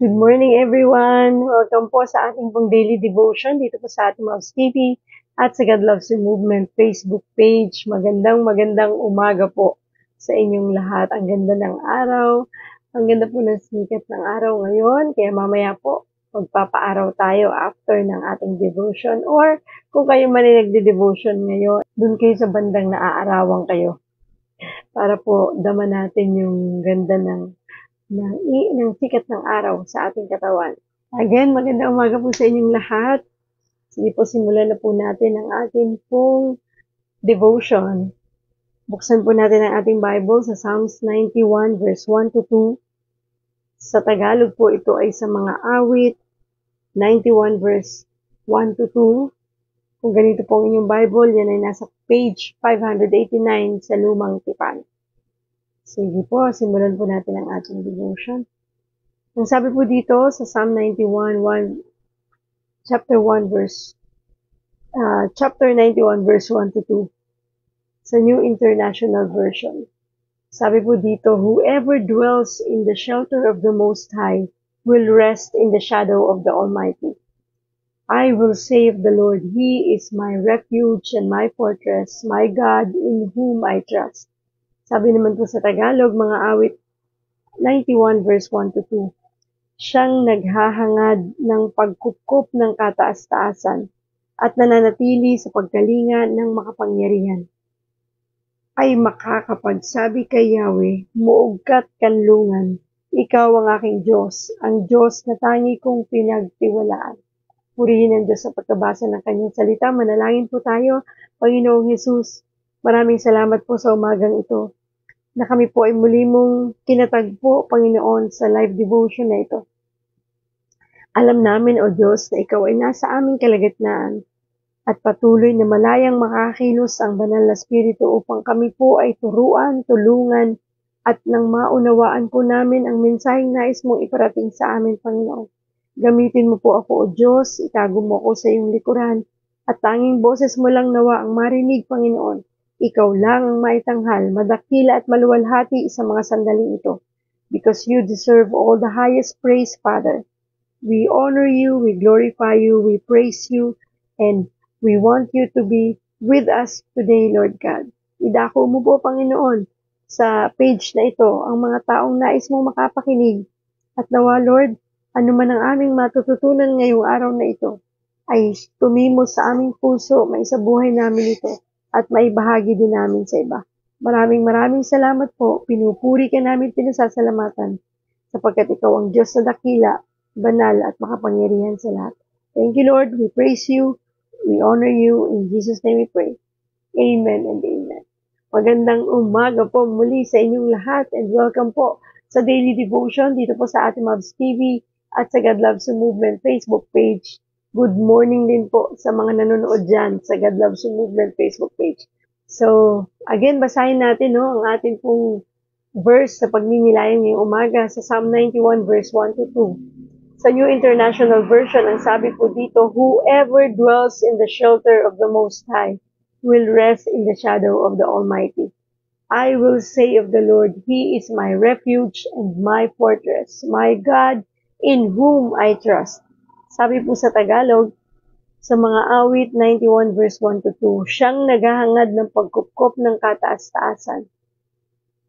Good morning everyone! Welcome po sa ating pong daily devotion dito po sa ating Moms TV at sa God Loves You Movement Facebook page. Magandang umaga po sa inyong lahat. Ang ganda ng araw, ang ganda po ng sikat ng araw ngayon. Kaya mamaya po magpapaaraw tayo after ng ating devotion, or kung kayo man ay nagde-devotion ngayon, dun kayo sa bandang naaarawan kayo para po dama natin yung ganda ng sikat ng araw sa ating katawan. Again, magandang umaga po sa inyong lahat. Sige po, simulan na po natin ang ating pong devotion. Buksan po natin ang ating Bible sa Psalms 91 verse 1 to 2. Sa Tagalog po ito ay sa mga awit 91 verse 1 to 2. Kung ganito po ang inyong Bible, yan ay nasa page 589 sa Lumang Tipan. Sige po, simulan po natin ang ating devotion. Ang sabi po dito sa Psalm 91, chapter 91 verse 1 to 2 sa New International Version. Sabi po dito, whoever dwells in the shelter of the Most High will rest in the shadow of the Almighty. I will say of the Lord, He is my refuge and my fortress, my God in whom I trust. Sabi naman po sa Tagalog, mga awit 91 verse 1 to 2. Siyang naghahangad ng pagkupkup ng kataas-taasan at nananatili sa pagkalinga ng makapangyarihan. Ay makakapagsabi kay Yahweh, muog ka't kanlungan, ikaw ang aking Diyos, ang Diyos na tangi kong pinagtiwalaan. Purihin ang Diyos sa pagkabasa ng kanyang salita. Manalangin po tayo. Panginoong Hesus, maraming salamat po sa umagang ito na kami po ay muli mong kinatagpo, Panginoon, sa live devotion na ito. Alam namin, O Diyos, na Ikaw ay nasa aming kalagitnaan at patuloy na malayang makakilos ang banal na Espiritu upang kami po ay turuan, tulungan, at nang maunawaan po namin ang mensaheng nais mong iparating sa amin, Panginoon. Gamitin mo po ako, O Diyos, itago mo ako sa iyong likuran, at tanging boses mo lang nawa ang marinig, Panginoon. Ikaw lang ang maitanghal, madakila at maluwalhati sa mga sandaling ito. Because you deserve all the highest praise, Father. We honor you, we glorify you, we praise you, and we want you to be with us today, Lord God. Idako mo po, Panginoon, sa page na ito, ang mga taong nais mong makapakinig. At nawa, Lord, ano man ang aming matututunan ngayong araw na ito, ay tumimos sa aming puso, maisabuhay namin ito, at maibahagi din namin sa iba. Maraming salamat po. Pinupuri ka namin, pinasasalamatan, sapagkat ikaw ang Diyos na dakila, banal at makapangyarihan sa lahat. Thank you, Lord. We praise you. We honor you. In Jesus' name we pray. Amen and amen. Magandang umaga po muli sa inyong lahat and welcome po sa Daily Devotion dito po sa ating Moms TV at sa God Loves You Movement Facebook page. Good morning din po sa mga nanonood dyan sa God Loves You Movement Facebook page. So, again, basahin natin ang ating pong verse sa pagninilayan ngayong umaga sa Psalm 91 verse 1 to 2. Sa New International Version, ang sabi po dito, whoever dwells in the shelter of the Most High will rest in the shadow of the Almighty. I will say of the Lord, He is my refuge and my fortress, my God in whom I trust. Sabi po sa Tagalog, sa mga awit 91 verse 1 to 2, siyang naghahangad ng pagkupkop ng kataas-taasan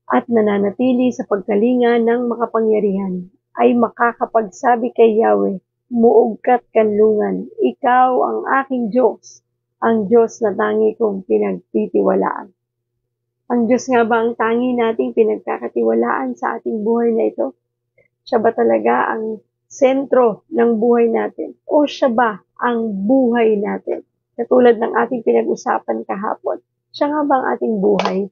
at nananatili sa pagkalinga ng makapangyarihan, ay makakapagsabi kay Yahweh, muog ka't kanlungan, ikaw ang aking Diyos, ang Diyos na tangi kong pinagtitiwalaan. Ang Diyos nga ba ang tangi nating pinagkakatiwalaan sa ating buhay na ito? Siya ba talaga ang sentro ng buhay natin? O siya ba ang buhay natin? Katulad ng ating pinag-usapan kahapon. Siya nga ba ang ating buhay?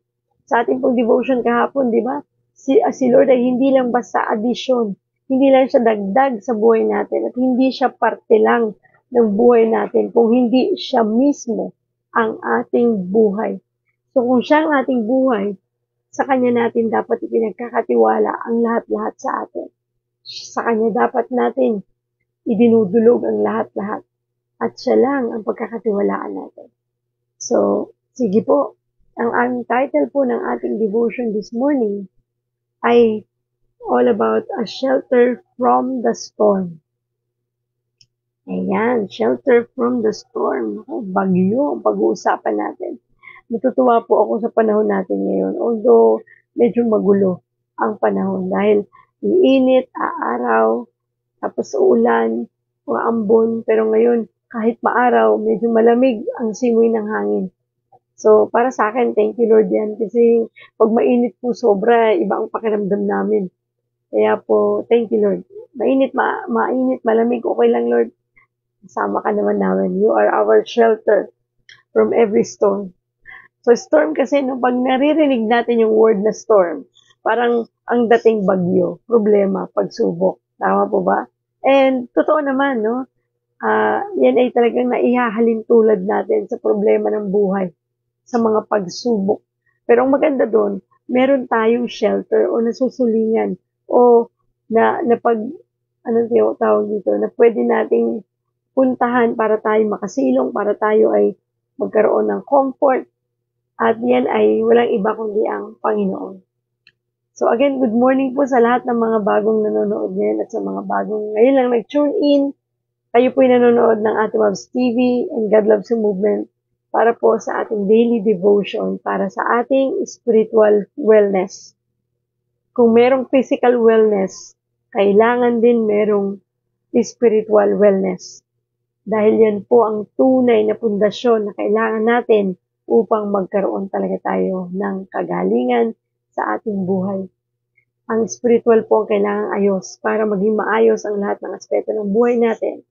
Sa ating pong devotion kahapon, di ba? Si Lord ay hindi lang basta addition. Hindi lang siya dagdag sa buhay natin. At hindi siya parte lang ng buhay natin. Kung hindi siya mismo ang ating buhay. So kung siya ang ating buhay, sa Kanya natin dapat ipinagkakatiwala ang lahat-lahat sa atin. Sa Kanya dapat natin idinudulog ang lahat-lahat. At siya lang ang pagkakatiwalaan natin. So, sige po. Ang title po ng ating devotion this morning ay all about a shelter from the storm. Ayan, shelter from the storm. Oh, bagyo ang pag-uusapan natin. Natutuwa po ako sa panahon natin ngayon. Although, medyo magulo ang panahon dahil iinit, aaraw, tapos uulan, uambon. Pero ngayon, kahit maaraw, medyo malamig ang simoy ng hangin. So, para sa akin, thank you Lord yan. Kasi pag mainit po sobra, iba ang pakiramdam namin. Kaya po, thank you Lord. Mainit, malamig, okay lang Lord. Kasama ka naman namin. You are our shelter from every storm. So storm kasi, no, pag naririnig natin yung word na storm, parang ang dating bagyo, problema, pagsubok. Tama po ba? And totoo naman, no? Yan ay talagang naihahalin tulad natin sa problema ng buhay, sa mga pagsubok. Pero ang maganda doon, meron tayong shelter o nasusulingan o na pag, anong tawag dito, na pwede nating puntahan para tayo makasilong, para tayo ay magkaroon ng comfort, at yan ay walang iba kundi ang Panginoon. So again, good morning po sa lahat ng mga bagong nanonood ngayon at sa mga bagong ngayon lang nag-tune in. Kayo po ay nanonood ng Ate Mavs TV and God Loves You Movement para po sa ating daily devotion para sa ating spiritual wellness. Kung merong physical wellness, kailangan din merong spiritual wellness. Dahil yan po ang tunay na pundasyon na kailangan natin upang magkaroon talaga tayo ng kagalingan sa ating buhay. Ang spiritual po ang kailangang ayos para maging maayos ang lahat ng aspeto ng buhay natin.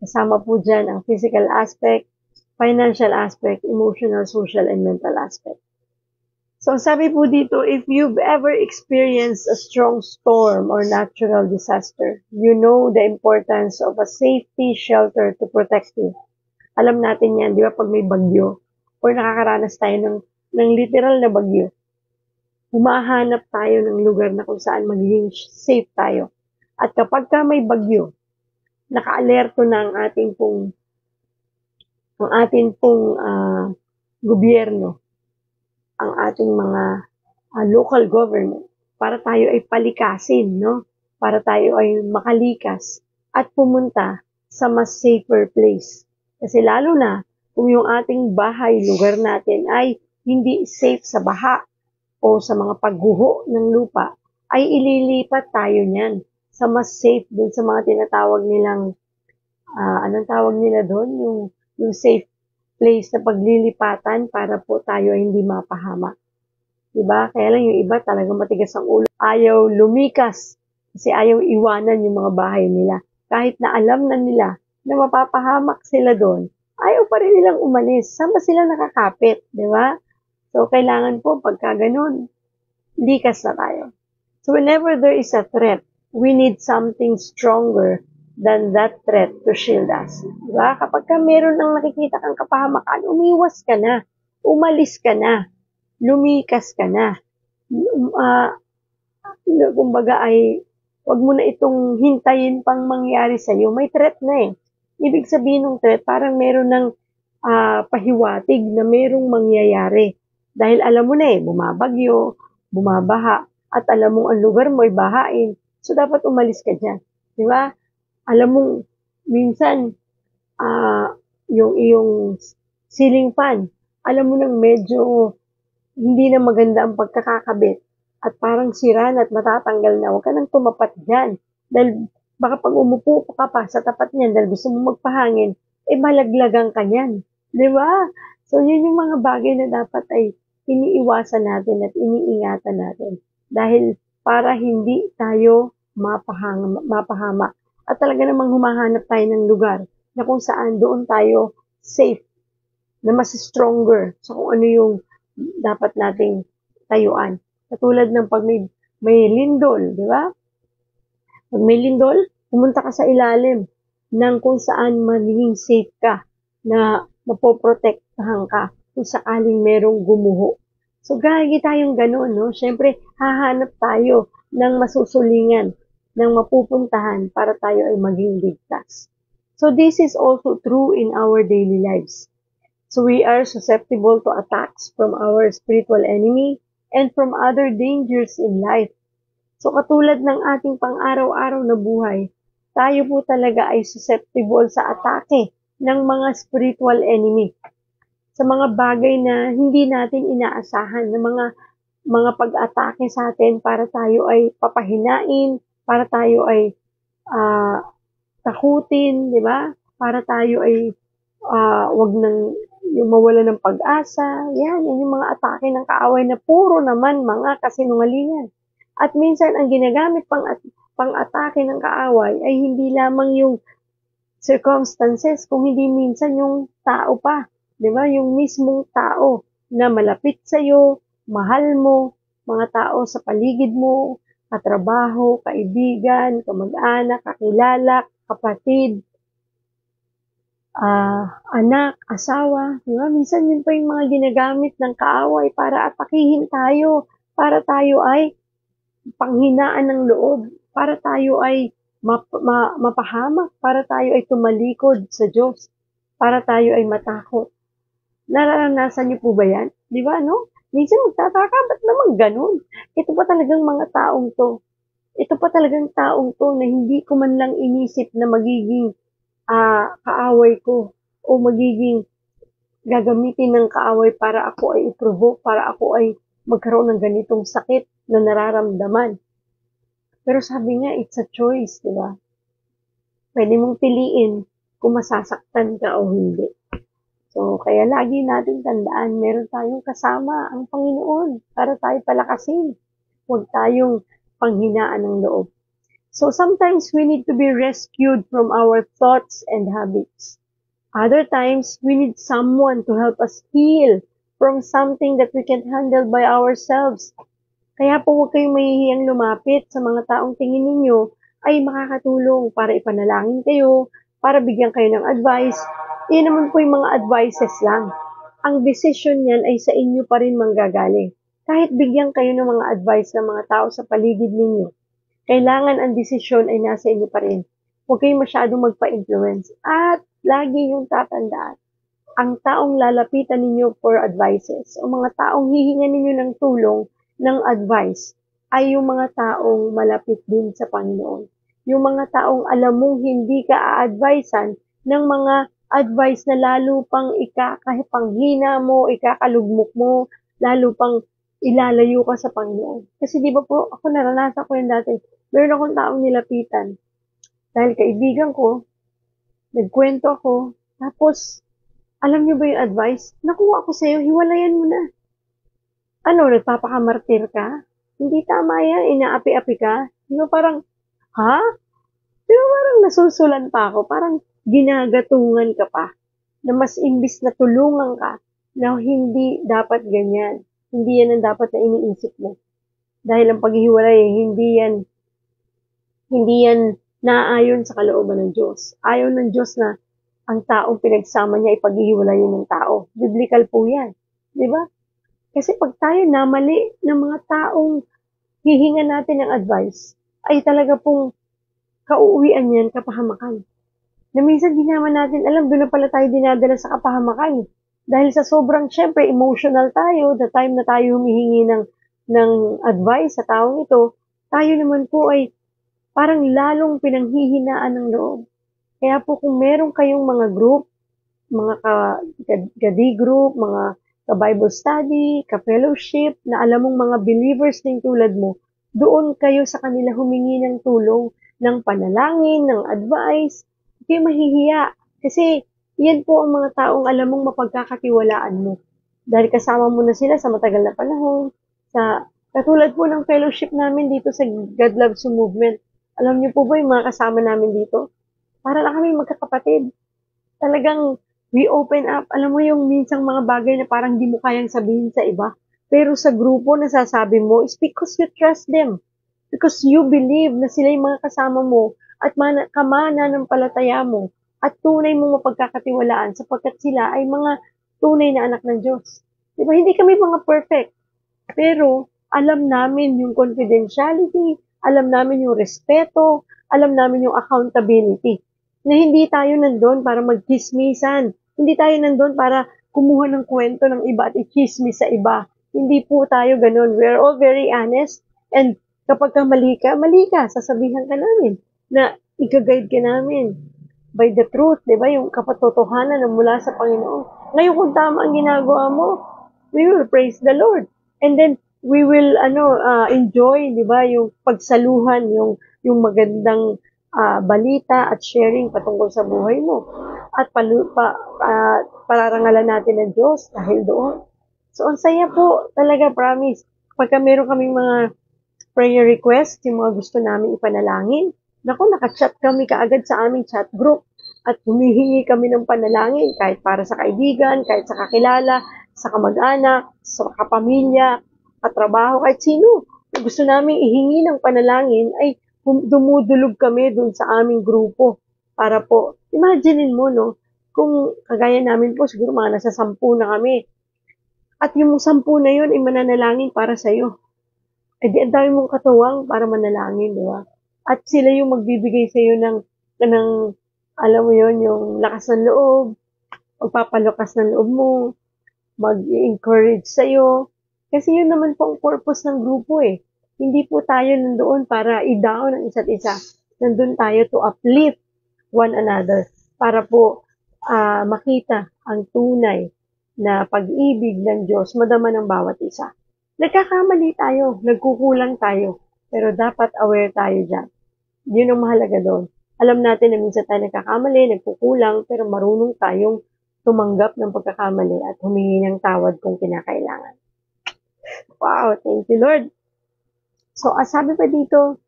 Kasama po dyan ang physical aspect, financial aspect, emotional, social, and mental aspect. So sabi po dito, if you've ever experienced a strong storm or natural disaster, you know the importance of a safety shelter to protect you. Alam natin yan, di ba, pag may bagyo or nakakaranas tayo ng literal na bagyo, humahanap tayo ng lugar na kung saan magiging safe tayo. At kapag ka may bagyo, naka-alerto na ang ating pong gobyerno, ang ating mga local government para tayo ay palikasin, no? Para tayo ay makalikas at pumunta sa mas safer place. Kasi lalo na kung yung ating bahay, lugar natin ay hindi safe sa baha o sa mga pagguho ng lupa, ay ililipat tayo niyan sa mas safe dun sa mga tinatawag nilang, anong tawag nila doon? Yung safe place na paglilipatan para po tayo ay hindi mapahama. Diba? Kaya lang yung iba talagang matigas ang ulo. Ayaw lumikas kasi ayaw iwanan yung mga bahay nila. Kahit na alam na nila na mapapahamak sila doon, ayaw pa rin nilang umalis. Sama sila nakakapit, di ba? So, kailangan po pagka ganun, likas na tayo. So, whenever there is a threat, we need something stronger than that threat to shield us. Diba? Kapag ka meron nang nakikita kang kapahamakan, umiwas ka na, umalis ka na, lumikas ka na. Kumbaga ay, wag mo na itong hintayin pang mangyari sa'yo. May threat na eh. Ibig sabihin ng threat, parang meron ng pahiwatig na merong mangyayari. Dahil alam mo na eh, bumabagyo, bumabaha, at alam mong ang lugar mo ay bahain. So, dapat umalis ka dyan. Di ba? Alam mong, minsan, yung iyong ceiling fan, alam mo nang medyo hindi na maganda ang pagkakakabit at parang sira na at matatanggal na, huwag ka nang tumapat dyan. Dahil baka pag umupo ka pa sa tapat niyan dahil gusto mo magpahangin, malaglagang ka niyan. Di ba? So, yun yung mga bagay na dapat ay iniiwasan natin at iniingatan natin. Dahil para hindi tayo mapahama. At talaga namang humahanap tayo ng lugar na kung saan doon tayo safe, na mas stronger sa kung ano yung dapat nating tayuan. Katulad ng pag may lindol, di ba? Pag may lindol, pumunta ka sa ilalim ng kung saan magiging safe ka, na mapoprotektahan ka kung sakaling merong gumuho. So, gagi tayong ganun, no? Siyempre, hahanap tayo ng masusulingan, ng mapupuntahan para tayo ay maging ligtas. So, this is also true in our daily lives. So, we are susceptible to attacks from our spiritual enemy and from other dangers in life. So katulad ng ating pang-araw-araw na buhay, tayo po talaga ay susceptible sa atake ng mga spiritual enemy. Sa mga bagay na hindi natin inaasahan, na mga pag-atake sa atin para tayo ay papahinain, para tayo ay takutin, di ba? Para tayo ay wag nang yung mawala ng pag-asa. Yan yung mga atake ng kaaway na puro naman mga kasinungalingan. At minsan ang ginagamit pang-atake ng kaaway ay hindi lamang yung circumstances, kung hindi minsan yung tao pa. Di ba? Yung mismong tao na malapit sa'yo, mahal mo, mga tao sa paligid mo, katrabaho, kaibigan, kamag-anak, kakilala, kapatid, anak, asawa, di ba? Minsan yun pa yung mga ginagamit ng kaaway para atakihin tayo, para tayo ay panghinaan ng loob, para tayo ay mapahamak, para tayo ay tumalikod sa Diyos, para tayo ay matakot. Nararanasan niyo po ba yan? Di ba, no? Minsan magtataka, ba't naman ganun? Ito pa talagang mga taong to. Ito pa talagang taong to na hindi ko man lang inisip na magiging kaaway ko o magiging gagamitin ng kaaway para ako ay i-provoke, para ako ay magkaroon ng ganitong sakit na nararamdaman. Pero sabi nga, it's a choice, di ba? Pwede mong piliin kung masasaktan ka o hindi. So, kaya lagi natin tandaan, meron tayong kasama ang Panginoon para tayo palakasin. Huwag tayong panghinaan ng loob. So sometimes we need to be rescued from our thoughts and habits. Other times, we need someone to help us heal from something that we can't handle by ourselves. Kaya po huwag kayong mahihiyang lumapit sa mga taong tingin ninyo ay makakatulong para ipanalangin kayo, para bigyan kayo ng advice. Yan naman po yung mga advices lang. Ang decision niyan ay sa inyo pa rin manggagaling. Kahit bigyan kayo ng mga advice ng mga tao sa paligid ninyo, kailangan ang desisyon ay nasa inyo pa rin. Huwag kayong masyadong magpa-influence. At lagi yung tatandaan, ang taong lalapitan ninyo for advices o mga taong hihingan ninyo ng tulong, ng advice, ay yung mga taong malapit din sa Panginoon. Yung mga taong alam mong hindi ka a-advisean ng mga advice na lalo pang ikakapanghina mo, ikakalugmok mo, lalo pang ilalayo ka sa Panginoon. Kasi di ba po, ako naranasan ko yun dati. Meron akong taong nilapitan. Dahil kaibigan ko, nagkwento ako, tapos, alam niyo ba yung advice? Nakuha ko sa'yo, hiwalayan mo na. Ano, nagpapakamartir ka? Hindi tama yan, inaapi-api ka. Di ba parang, ha? Di ba parang nasusulan pa ako? Parang ginagatungan ka pa. Na mas imbis na tulungan ka, na hindi dapat ganyan. Hindi yan ang dapat na iniisip mo. Dahil ang paghihiwalay, hindi yan naaayon sa kalooban ng Diyos. Ayaw ng Diyos na ang taong pinagsama niya ipaghihiwalayin ng tao. Biblical po yan. Di ba? Kasi pag tayo namali ng mga taong hihingan natin ng advice, ay talaga pong kauuwian yan, kapahamakan. Na minsan di naman natin alam, doon na pala tayo dinadala sa kapahamakan. Dahil sa sobrang, syempre, emotional tayo, the time na tayo humihingi ng advice sa taong ito, tayo naman po ay parang lalong pinanghihinaan ng loob. Kaya po kung meron kayong mga group, mga gadi group, mga ka-Bible study, ka-fellowship, na alam mong mga believers din tulad mo, doon kayo sa kanila humingi ng tulong, ng panalangin, ng advice. Hindi kayo mahihiya. Kasi yan po ang mga taong alam mong mapagkakatiwalaan mo. Dahil kasama mo na sila sa matagal na panahon. Katulad po ng fellowship namin dito sa God Loves You Movement. Alam niyo po ba yung mga kasama namin dito? Para lang kami magkakapatid. Talagang we open up. Alam mo yung minsang mga bagay na parang di mo kayang sabihin sa iba. Pero sa grupo na sasabi mo is because you trust them. Because you believe na sila yung mga kasama mo at kamana ng palataya mo at tunay mong mapagkakatiwalaan sapagkat sila ay mga tunay na anak ng Diyos. Diba? Hindi kami mga perfect. Pero alam namin yung confidentiality, alam namin yung respeto, alam namin yung accountability. Na hindi tayo nandun para magchismisan. Hindi tayo nandun para kumuha ng kwento ng iba at i-chismis sa iba. Hindi po tayo ganun. We're all very honest. And Kapag ka mali ka, sasabihan ka namin na i-guide ka namin by the truth, di ba? Yung kapatotohanan na mula sa Panginoon. Ngayon kung tama ang ginagawa mo, we will praise the Lord. And then, we will enjoy, di ba, yung pagsaluhan, yung magandang balita at sharing patungkol sa buhay mo. At pararangalan natin ng Diyos dahil doon. So, ang saya po, talaga, promise. Pagka meron kaming mga prayer request, yung mga gusto namin ipanalangin, naku, nakachat kami kaagad sa aming chat group at humihingi kami ng panalangin kahit para sa kaibigan, kahit sa kakilala, sa kamag-anak, sa kapamilya, katrabaho, kahit sino. Gusto namin ihingi ng panalangin ay dumudulog kami dun sa aming grupo para po, imaginein mo, no, kung kagaya namin po, siguro mga nasa 10 na kami. At yung 10 na yun ay mananalangin para sa'yo. Eh di ang dami mong katuwang para manalangin, di ba? At sila yung magbibigay sa'yo ng alam mo yon yung lakas ng loob, magpapalakas ng loob mo, mag-encourage sa'yo. Kasi yun naman po ang purpose ng grupo eh. Hindi po tayo nandoon para i-down ang isa't isa. Nandun tayo to uplift one another para po makita ang tunay na pag-ibig ng Diyos madama ng bawat isa. Nagkakamali tayo, nagkukulang tayo, pero dapat aware tayo dyan. Yun ang mahalaga doon. Alam natin na minsan tayo nagkakamali, nagkukulang, pero marunong tayong tumanggap ng pagkakamali at humingi ng tawad kung kinakailangan. Wow, thank you Lord. So, sabi pa dito,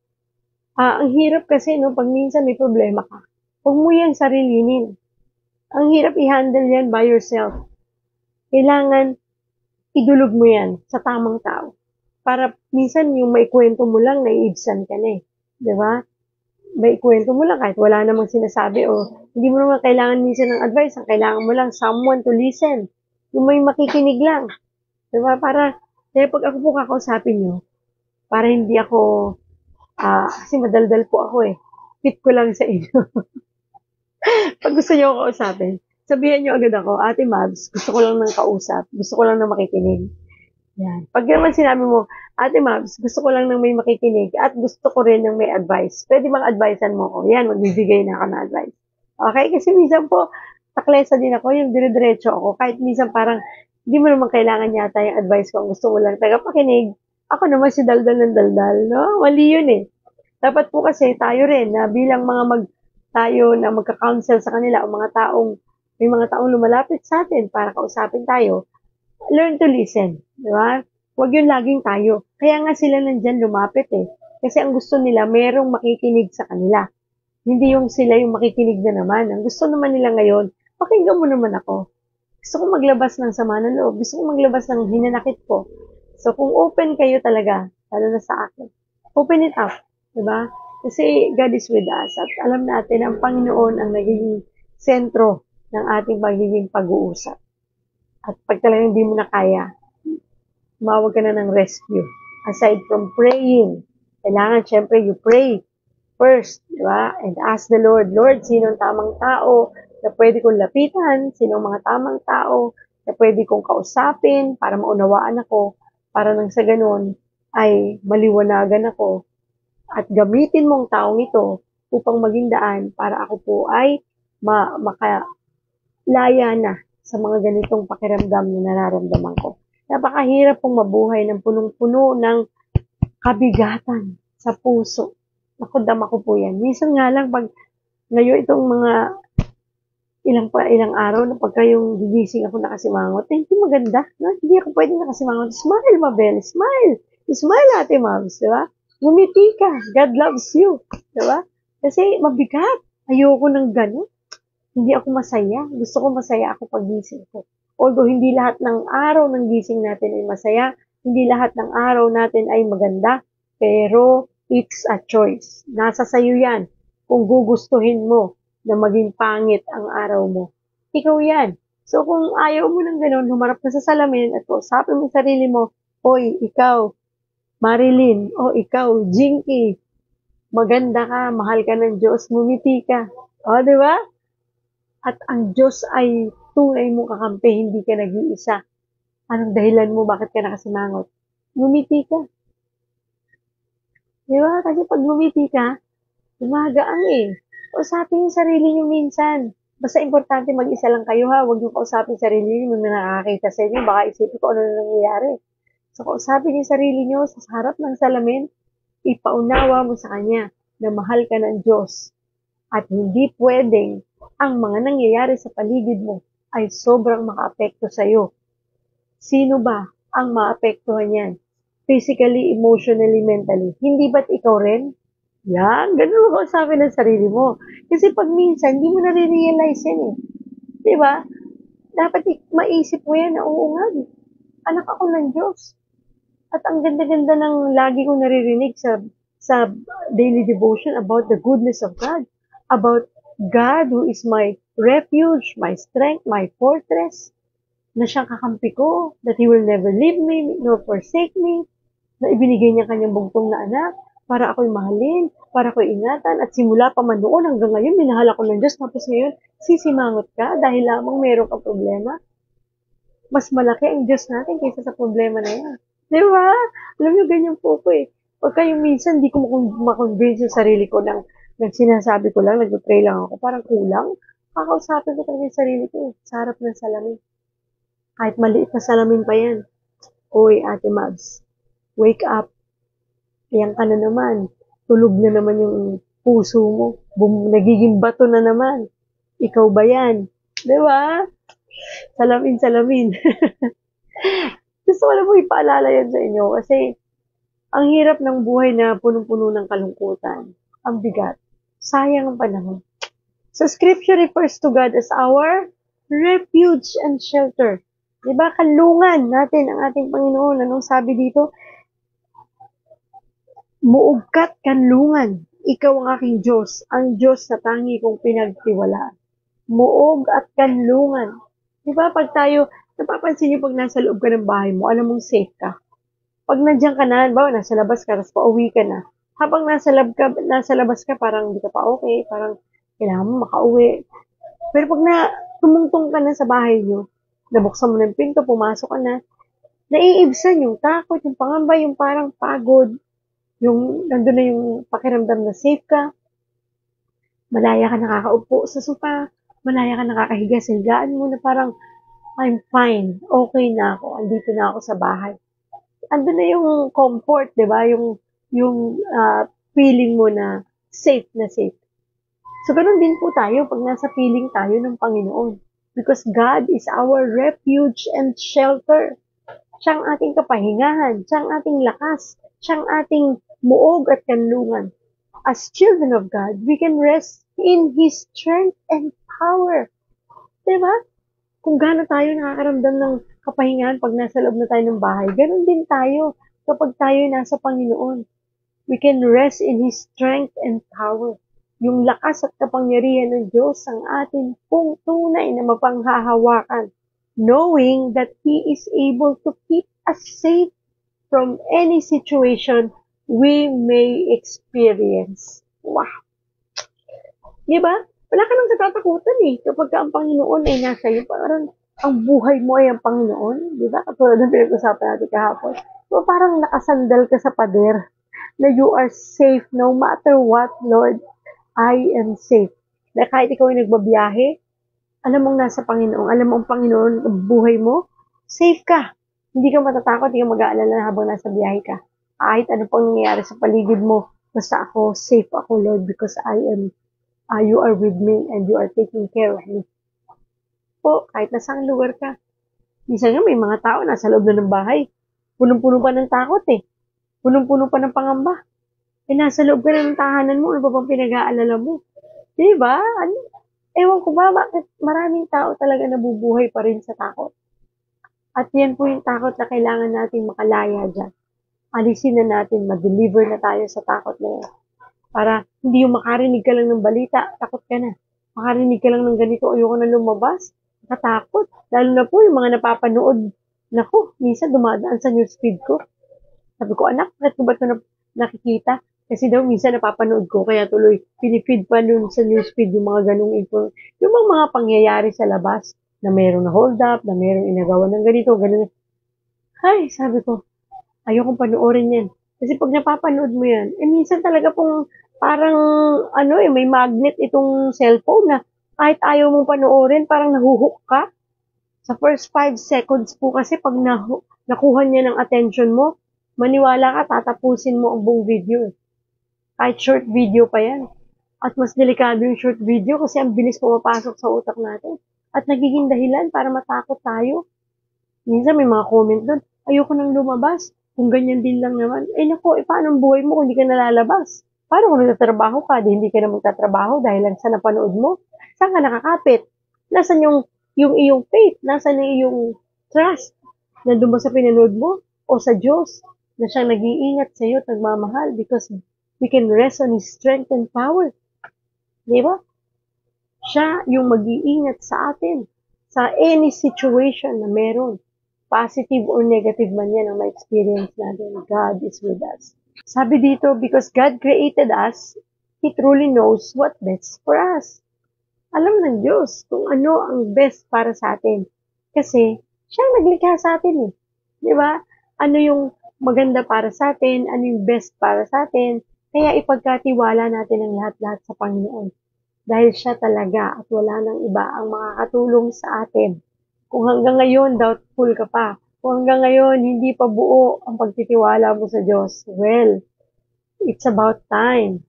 ang hirap kasi no, pag minsan may problema ka, huwag mo yan sarilinin. Ang hirap i-handle yan by yourself. Kailangan idulog mo yan sa tamang tao. Para minsan yung maikwento mo lang, naiibsan ka na eh. Di ba? Maikwento mo lang kahit wala namang sinasabi o hindi mo naman kailangan minsan ng advice. Ang kailangan mo lang someone to listen. Yung may makikinig lang. Di ba? Kaya pag ako po kakausapin nyo, para hindi ako, kasi madaldal po ako eh. Fit ko lang sa inyo. Pag gusto nyo ako kausapin, sabihan nyo agad ako, Ate Mabs, gusto ko lang ng kausap, gusto ko lang ng makikinig. Yan. Pag naman sinabi mo, Ate Mabs, gusto ko lang ng may makikinig at gusto ko rin ng may advice. Pwede bang advicean mo ko? Yan, magbibigay na ako ng advice. Okay? Kasi minsan po, taklesa din ako, yung dire-diretso ako. Kahit minsan parang, hindi mo naman kailangan yata yung advice ko. Gusto mo lang tagapakinig. Ako naman si daldal ng daldal. No? Mali yun eh. Dapat po kasi tayo rin na bilang tayo na magka-counsel sa kanila o may mga taong lumalapit sa atin para kausapin tayo, learn to listen, di ba? Huwag yun laging tayo. Kaya nga sila nandyan lumapit eh. Kasi ang gusto nila, merong makikinig sa kanila. Hindi yung sila yung makikinig na naman. Ang gusto naman nila ngayon, pakinggan mo naman ako. Gusto ko maglabas ng sama ng loob. Gusto ko maglabas ng hinanakit ko. So kung open kayo talaga, lalo na sa akin, open it up, di ba? Kasi God is with us at alam natin ang Panginoon ang nagiging sentro ng ating magiging pag-uusap. At pag talagang hindi mo na kaya, tumawag ka na ng rescue. Aside from praying, kailangan syempre you pray first, di ba? And ask the Lord, Lord, sino ang tamang tao na pwede kong lapitan? Sino ang mga tamang tao na pwede kong kausapin para maunawaan ako? Para nang sa ganun ay maliwanagan ako at gamitin mong taong ito upang maging daan para ako po ay makalaya na sa mga ganitong pakiramdam na nararamdaman ko. Napakahirap pong mabuhay ng punong-puno ng kabigatan sa puso. Naku, dama ko po yan. Minsan nga lang pag ngayon itong mga ilang araw na pagka yung gigising ako nakasimangot, hindi maganda. No? Hindi ako pwede nakasimangot. Smile, Mabel. Smile. Smile, Ate Mabs. Diba? Ngumiti ka. God loves you. Diba? Kasi mabigat. Ayoko ng gano'n. Hindi ako masaya. Gusto ko masaya ako pag gising ko. Although hindi lahat ng araw ng gising natin ay masaya, hindi lahat ng araw natin ay maganda, pero it's a choice. Nasa sayo yan. Kung gugustuhin mo na maging pangit ang araw mo, ikaw yan. So kung ayaw mo ng gano'n, humarap ka sa salamin at kausapin mo sarili mo, Hoy, ikaw, Marilyn, o ikaw, Jinky, maganda ka, mahal ka ng Diyos, ngumiti ka. O, di ba? At ang Diyos ay tunay mong kakampi, hindi ka nag-iisa. Anong dahilan mo, bakit ka nakasimangot? Ngumiti ka. Di ba? Kasi pag ngumiti ka, gumagaan eh. Kausapin yung sarili niyo minsan. Basta importante mag-isa lang kayo ha. Huwag niyo kausapin sarili niyo. May nakakakita sa inyo. Baka isipin ko ano na nangyayari. So, kausapin yung sarili niyo sa harap ng salamin. Ipaunawa mo sa Kanya na mahal ka ng Diyos. At hindi pwedeng ang mga nangyayari sa paligid mo ay sobrang makaapekto sa iyo. Sino ba ang maapektuhan yan? Physically, emotionally, mentally. Hindi ba't ikaw rin? Yan, ganun mo kausapin ng sarili mo. Kasi pag minsan, hindi mo nare-realize yan eh. Di ba? Dapat maisip mo yan na oo nga, anak ako ng Diyos. At ang ganda-ganda ng lagi kong naririnig sa daily devotion about the goodness of God. About God who is my refuge, my strength, my fortress. Na siyang kakampi ko, that He will never leave me nor forsake me. Na ibinigay niya kanyang bugtong na anak para ako'y mahalin, para ako'y ingatan, at simula pa man noon hanggang ngayon, minahal ako ng Diyos, tapos ngayon, sisimangot ka dahil lamang meron kang problema. Mas malaki ang Diyos natin kaysa sa problema na yan. Di ba? Alam niyo, ganyan po ko eh. Pagka yung minsan, di ko makonvince yung sarili ko ng sinasabi ko lang, nag-pray lang ako, parang kulang. Kakausapin ko talaga yung sarili ko sa harap ng salamin. Kahit maliit na salamin pa yan. Uy, Ate Mags, wake up. Ayan ka na naman. Tulog na naman yung puso mo. Nagiging bato na naman. Ikaw ba yan? Di ba? Salamin, salamin. Gusto ko na po ipaalala yan sa inyo kasi ang hirap ng buhay na punong-puno ng kalungkutan. Ang bigat. Sayang ang panahon. So, Scripture refers to God as our refuge and shelter. Diba? Kanlungan natin ang ating Panginoon. Anong sabi dito? Muog ka't kanlungan. Ikaw ang aking Diyos, ang Diyos na tangi kong pinagtiwalaan. Muog at kanlungan. Diba? Pag tayo, napapansin niyo pag nasa loob ka ng bahay mo, alam mong safe ka. Pag nandiyan ka na, bawa nasa labas ka, tapos pauwi ka na. Habang nasa labas ka, parang hindi ka pa okay, parang kailangan mo makauwi. Pero pag tumungtong ka na sa bahay niyo, nabuksan mo ng pinto, pumasok ka na, naiibsan yung takot, yung pangamba, yung parang pagod, yung nandun na yung pakiramdam na safe ka, malaya ka nakakaupo sa sofa, malaya ka nakakahiga sa higaan mo na parang, I'm fine, okay na ako, andito na ako sa bahay. Andun na yung comfort, di ba? Yung feeling mo na safe na safe. So, ganun din po tayo pag nasa feeling tayo ng Panginoon. Because God is our refuge and shelter. Siyang ating kapahingahan, siyang ating lakas, siyang ating muog at kanlungan. As children of God, we can rest in His strength and power. Diba? Kung gaano tayo nakakaramdam ng kapahingahan pag nasa loob na tayo ng bahay, ganun din tayo kapag tayo nasa Panginoon. We can rest in His strength and power. Yung lakas at kapangyarihan ng Diyos ang atin pong tunay na mapanghahawakan, knowing that He is able to keep us safe from any situation we may experience. Wow! Diba? Wala ka nang katatakutan eh. Kapag ang Panginoon ay nasa iyo, parang ang buhay mo ay ang Panginoon. Diba? Katulad ng pinag-usapan natin kahapon. So, parang nakasandal ka sa pader na you are safe no matter what, Lord. I am safe. Na kahit ikaw ay nagbabiyahe, alam mong nasa Panginoon, alam mong Panginoon, ang buhay mo, safe ka. Hindi ka matatakot, hindi ka mag-aalala habang nasa biyahe ka. Kahit ano pang nangyayari sa paligid mo, basta ako, safe ako, Lord, because you are with me and you are taking care of me. Po, kahit nasang lugar ka. Minsan nga may mga tao nasa loob na ng bahay. Punong-puno pa ng takot eh. Punong-puno pa ng pangamba. Nasa loob ka na ng tahanan mo, ano ba bang pinag-aalala mo? Diba? Ewan ko ba, bakit maraming tao talaga nabubuhay pa rin sa takot? At yan po yung takot na kailangan natin makalaya dyan. Alisin na natin, ma-deliver na tayo sa takot na yan. Para hindi yung makarinig ka lang ng balita, takot ka na. Makarinig ka lang ng ganito, ayoko na lumabas, nakatakot. Lalo na po yung mga napapanood, naku, minsan dumadaan sa newsfeed ko. Sabi ko, anak, bakit ko ba ito nakikita? Kasi daw minsan napapanood ko, kaya tuloy pinifeed pa nun sa newsfeed yung mga ganung info, yung mga pangyayari sa labas, na mayroong na hold up, na mayroong inagawa ng ganito, ganun. Ay, sabi ko, ayokong panoorin yan. Kasi pag napapanood mo yan, minsan talaga pong parang may magnet itong cellphone na kahit ayaw mong panoorin, parang nahuhook ka. Sa first 5 seconds po kasi pag nakuha niya ng attention mo, maniwala ka, tatapusin mo ang buong video. Kahit short video pa yan. At mas delikado yung short video kasi ang bilis pumapasok sa utak natin. At nagiging dahilan para matakot tayo. Minsan may mga comment doon, ayoko nang lumabas. Kung ganyan din lang naman. Nako, paano ang buhay mo kung hindi ka nalalabas? Paano kung nagtatrabaho ka, di hindi ka na magtatrabaho dahil lang sa napanood mo? Saan ka nakakapit? Nasaan yung iyong faith? Nasaan yung iyong trust? Nandun ba sa pinanood mo? O sa Diyos na siyang nag-iingat sa iyo at nagmamahal because we can rest on His strength and power. Di ba? Siya yung mag-iingat sa atin sa any situation na meron. Positive or negative man yan ang ma-experience natin. God is with us. Sabi dito, because God created us, He truly knows what best for us. Alam ng Diyos kung ano ang best para sa atin. Kasi, siya ang naglikha sa atin eh. Di ba? Ano yung maganda para sa atin, ano yung best para sa atin. Kaya ipagkatiwala natin ang lahat-lahat sa Panginoon. Dahil siya talaga at wala nang iba ang makakatulong sa atin. Kung hanggang ngayon doubtful ka pa, kung hanggang ngayon hindi pa buo ang pagtitiwala mo sa Diyos, well, it's about time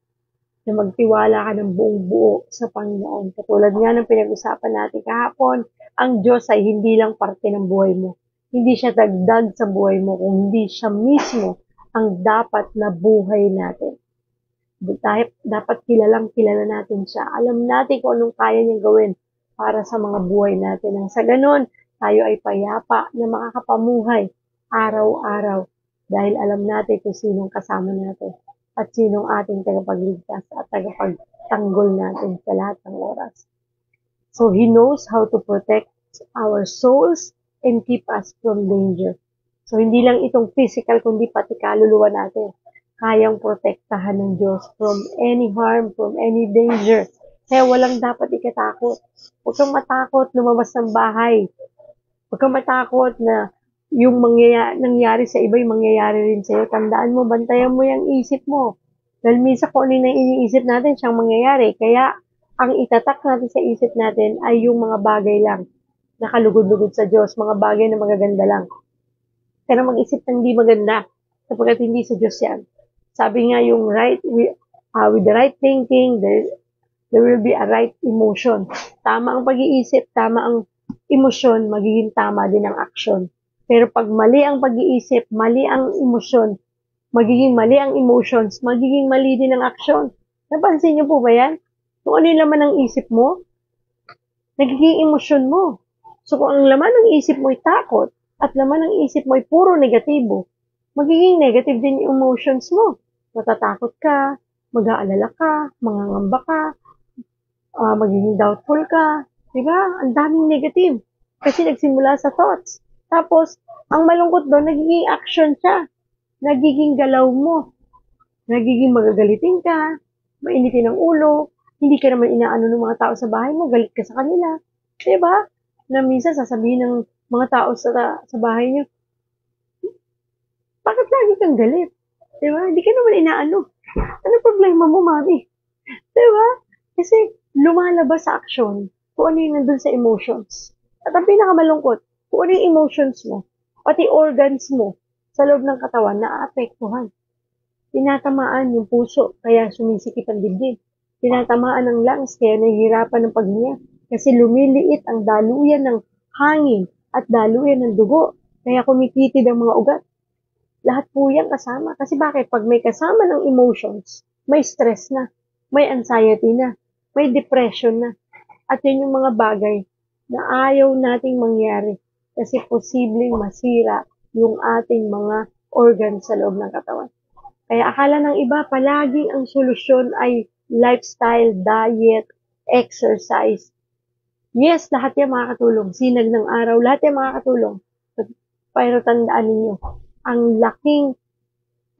na magtiwala ka ng buong buo sa Panginoon. Katulad nga ng pinag-usapan natin kahapon, ang Diyos ay hindi lang parte ng buhay mo. Hindi siya dagdag sa buhay mo, kung hindi siya mismo ang dapat na buhay natin. Dapat kilala natin siya. Alam natin kung anong kaya niyang gawin para sa mga buhay natin. Nang sa ganon, tayo ay payapa na makakapamuhay araw-araw dahil alam natin kung sinong kasama natin at sinong ating tagapagligtas at tagapagtanggol natin sa lahat ng oras. So, He knows how to protect our souls and keep us from danger. So, hindi lang itong physical, kundi pati kaluluwa natin. Kayang protektahan ng Diyos from any harm, from any danger. Kaya walang dapat ikatakot. Huwag kang matakot lumabas ng bahay. Huwag kang matakot na yung nangyari sa iba, yung mangyayari rin sa'yo. Tandaan mo, bantayan mo yung isip mo. Dahil minsan kung ano yung iniisip natin, siyang mangyayari. Kaya ang itatak natin sa isip natin ay yung mga bagay lang na kalugod-lugod sa Diyos, mga bagay na magaganda lang. Kaya mag-isip ng hindi maganda, sapagkat hindi sa Diyos yan. Sabi nga yung with the right thinking, there will be a right emotion. Tama ang pag-iisip, tama ang emosyon, magiging tama din ang action. Pero pag mali ang pag-iisip, mali ang emosyon, magiging mali ang emotions, magiging mali din ang action. Napansin niyo po ba yan? Kung ano yung laman ng isip mo, nagiging emosyon mo. So kung ang laman ng isip mo ay takot, at laman ng isip mo ay puro negatibo, magiging negative din yung emotions mo. Matatakot ka, mag-aalala ka, mangangamba ka, magiging doubtful ka. Diba? Ang daming negative. Kasi nagsimula sa thoughts. Tapos, ang malungkot doon, nagiging action siya. Nagiging galaw mo. Nagiging magagalitin ka, mainitin ang ulo, hindi ka naman inaano ng mga tao sa bahay mo, galit ka sa kanila. Diba? Na minsan sasabihin ng mga tao sa bahay niyo, bakit lagi kang galit? Diba? Hindi ka naman inaano. Ano problema mo, mami? Diba? Kasi lumalabas sa action kung ano yung nandun sa emotions. At ang pinakamalungkot, kung ano yung emotions mo, pati organs mo sa loob ng katawan naaapektuhan. Tinatamaan yung puso, kaya sumisikip ang dibdib. Tinatamaan ang lungs, kaya nahihirapan ng paghinga. Kasi lumiliit ang daluyan ng hangin at daluyan ng dugo. Kaya kumititid ang mga ugat. Lahat po yan kasama. Kasi bakit? Pag may kasama ng emotions, may stress na, may anxiety na, may depression na. At yun yung mga bagay na ayaw nating mangyari kasi posibleng masira yung ating mga organs sa loob ng katawan. Kaya akala ng iba, palaging ang solusyon ay lifestyle, diet, exercise. Yes, lahat yan makakatulong. Sinag ng araw, lahat yan makakatulong. Pero tandaan ninyo, ang laking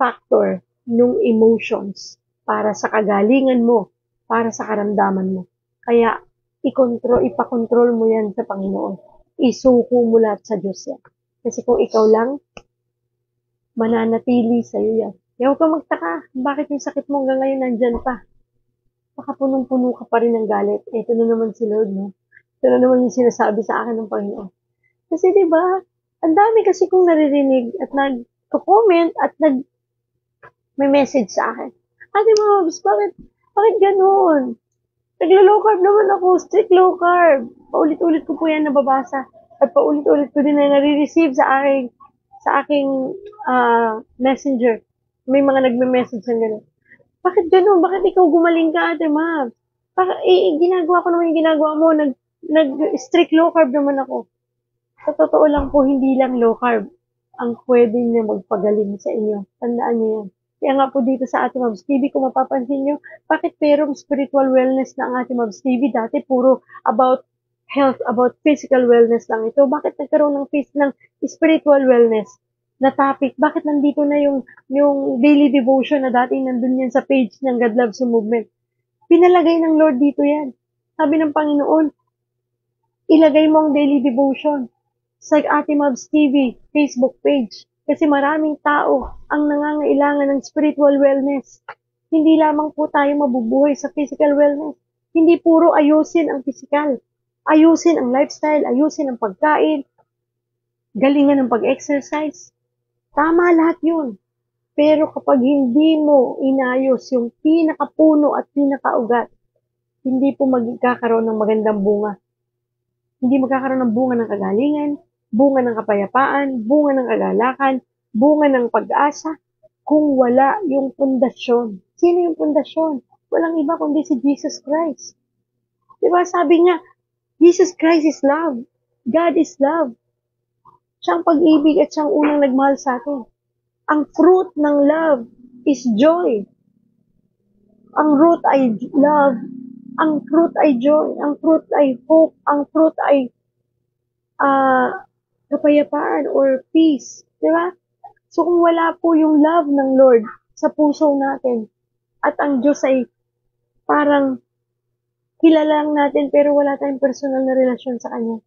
factor ng emotions para sa kagalingan mo, para sa karamdaman mo. Kaya ipakontrol mo yan sa Panginoon. Isuko mo lahat sa Diyos yan. Kasi kung ikaw lang, mananatili sa'yo yan. Kaya huwag kang magtaka, bakit yung sakit mo hanggang ngayon nandyan pa. Baka punong-puno ka pa rin ng galit. Ito na naman si Lord, no? Ito na naman yung sinasabi sa akin ng Panginoon. Kasi 'di ba, ang dami kasi kong naririnig at nagko-comment at may message sa akin. Ate Mobs, bakit gano'n? Naglo-low carb naman ako, strict low carb. Paulit-ulit ko po yan nababasa at paulit-ulit ko din na nare-receive sa aking messenger. May mga nagme-message ng gano'n. Bakit gano'n? Bakit ikaw gumaling ka, Ate Mobs? Ginagawa ko naman yung ginagawa mo. Strict low carb naman ako. Sa totoo lang po, hindi lang low carb ang pwede na magpagaling sa inyo. Tandaan niyo yan. Kaya nga po dito sa Ate Mabs TV, kung mapapansin niyo, bakit merong spiritual wellness na ang Ate Mabs TV? Dati puro about health, about physical wellness lang ito. Bakit nagkaroon ng spiritual wellness na topic? Bakit nandito na yung daily devotion na dati nandun yan sa page ng God Loves You Movement? Pinalagay ng Lord dito yan. Sabi ng Panginoon, ilagay mo ang daily devotion sa Ate Mabs TV Facebook page. Kasi maraming tao ang nangangailangan ng spiritual wellness. Hindi lamang po tayo mabubuhay sa physical wellness. Hindi puro ayusin ang physical. Ayusin ang lifestyle, ayusin ang pagkain, galingan ng pag-exercise. Tama lahat yun. Pero kapag hindi mo inayos yung pinakapuno at pinakaugat, hindi po magkakaroon ng magandang bunga. Hindi magkakaroon ng bunga ng kagalingan, bunga ng kapayapaan, bunga ng kagalakan, bunga ng pag-asa, kung wala yung pundasyon. Sino yung pundasyon? Walang iba kundi si Jesus Christ. Diba sabi niya, Jesus Christ is love. God is love. Siyang pag-ibig at siyang unang nagmahal sa atin. Ang fruit ng love is joy. Ang root ay love. Ang fruit ay joy. Ang fruit ay hope. Ang fruit ay kapayapaan or peace. Diba? So kung wala po yung love ng Lord sa puso natin at ang Diyos ay parang kilala lang natin pero wala tayong personal na relasyon sa Kanya,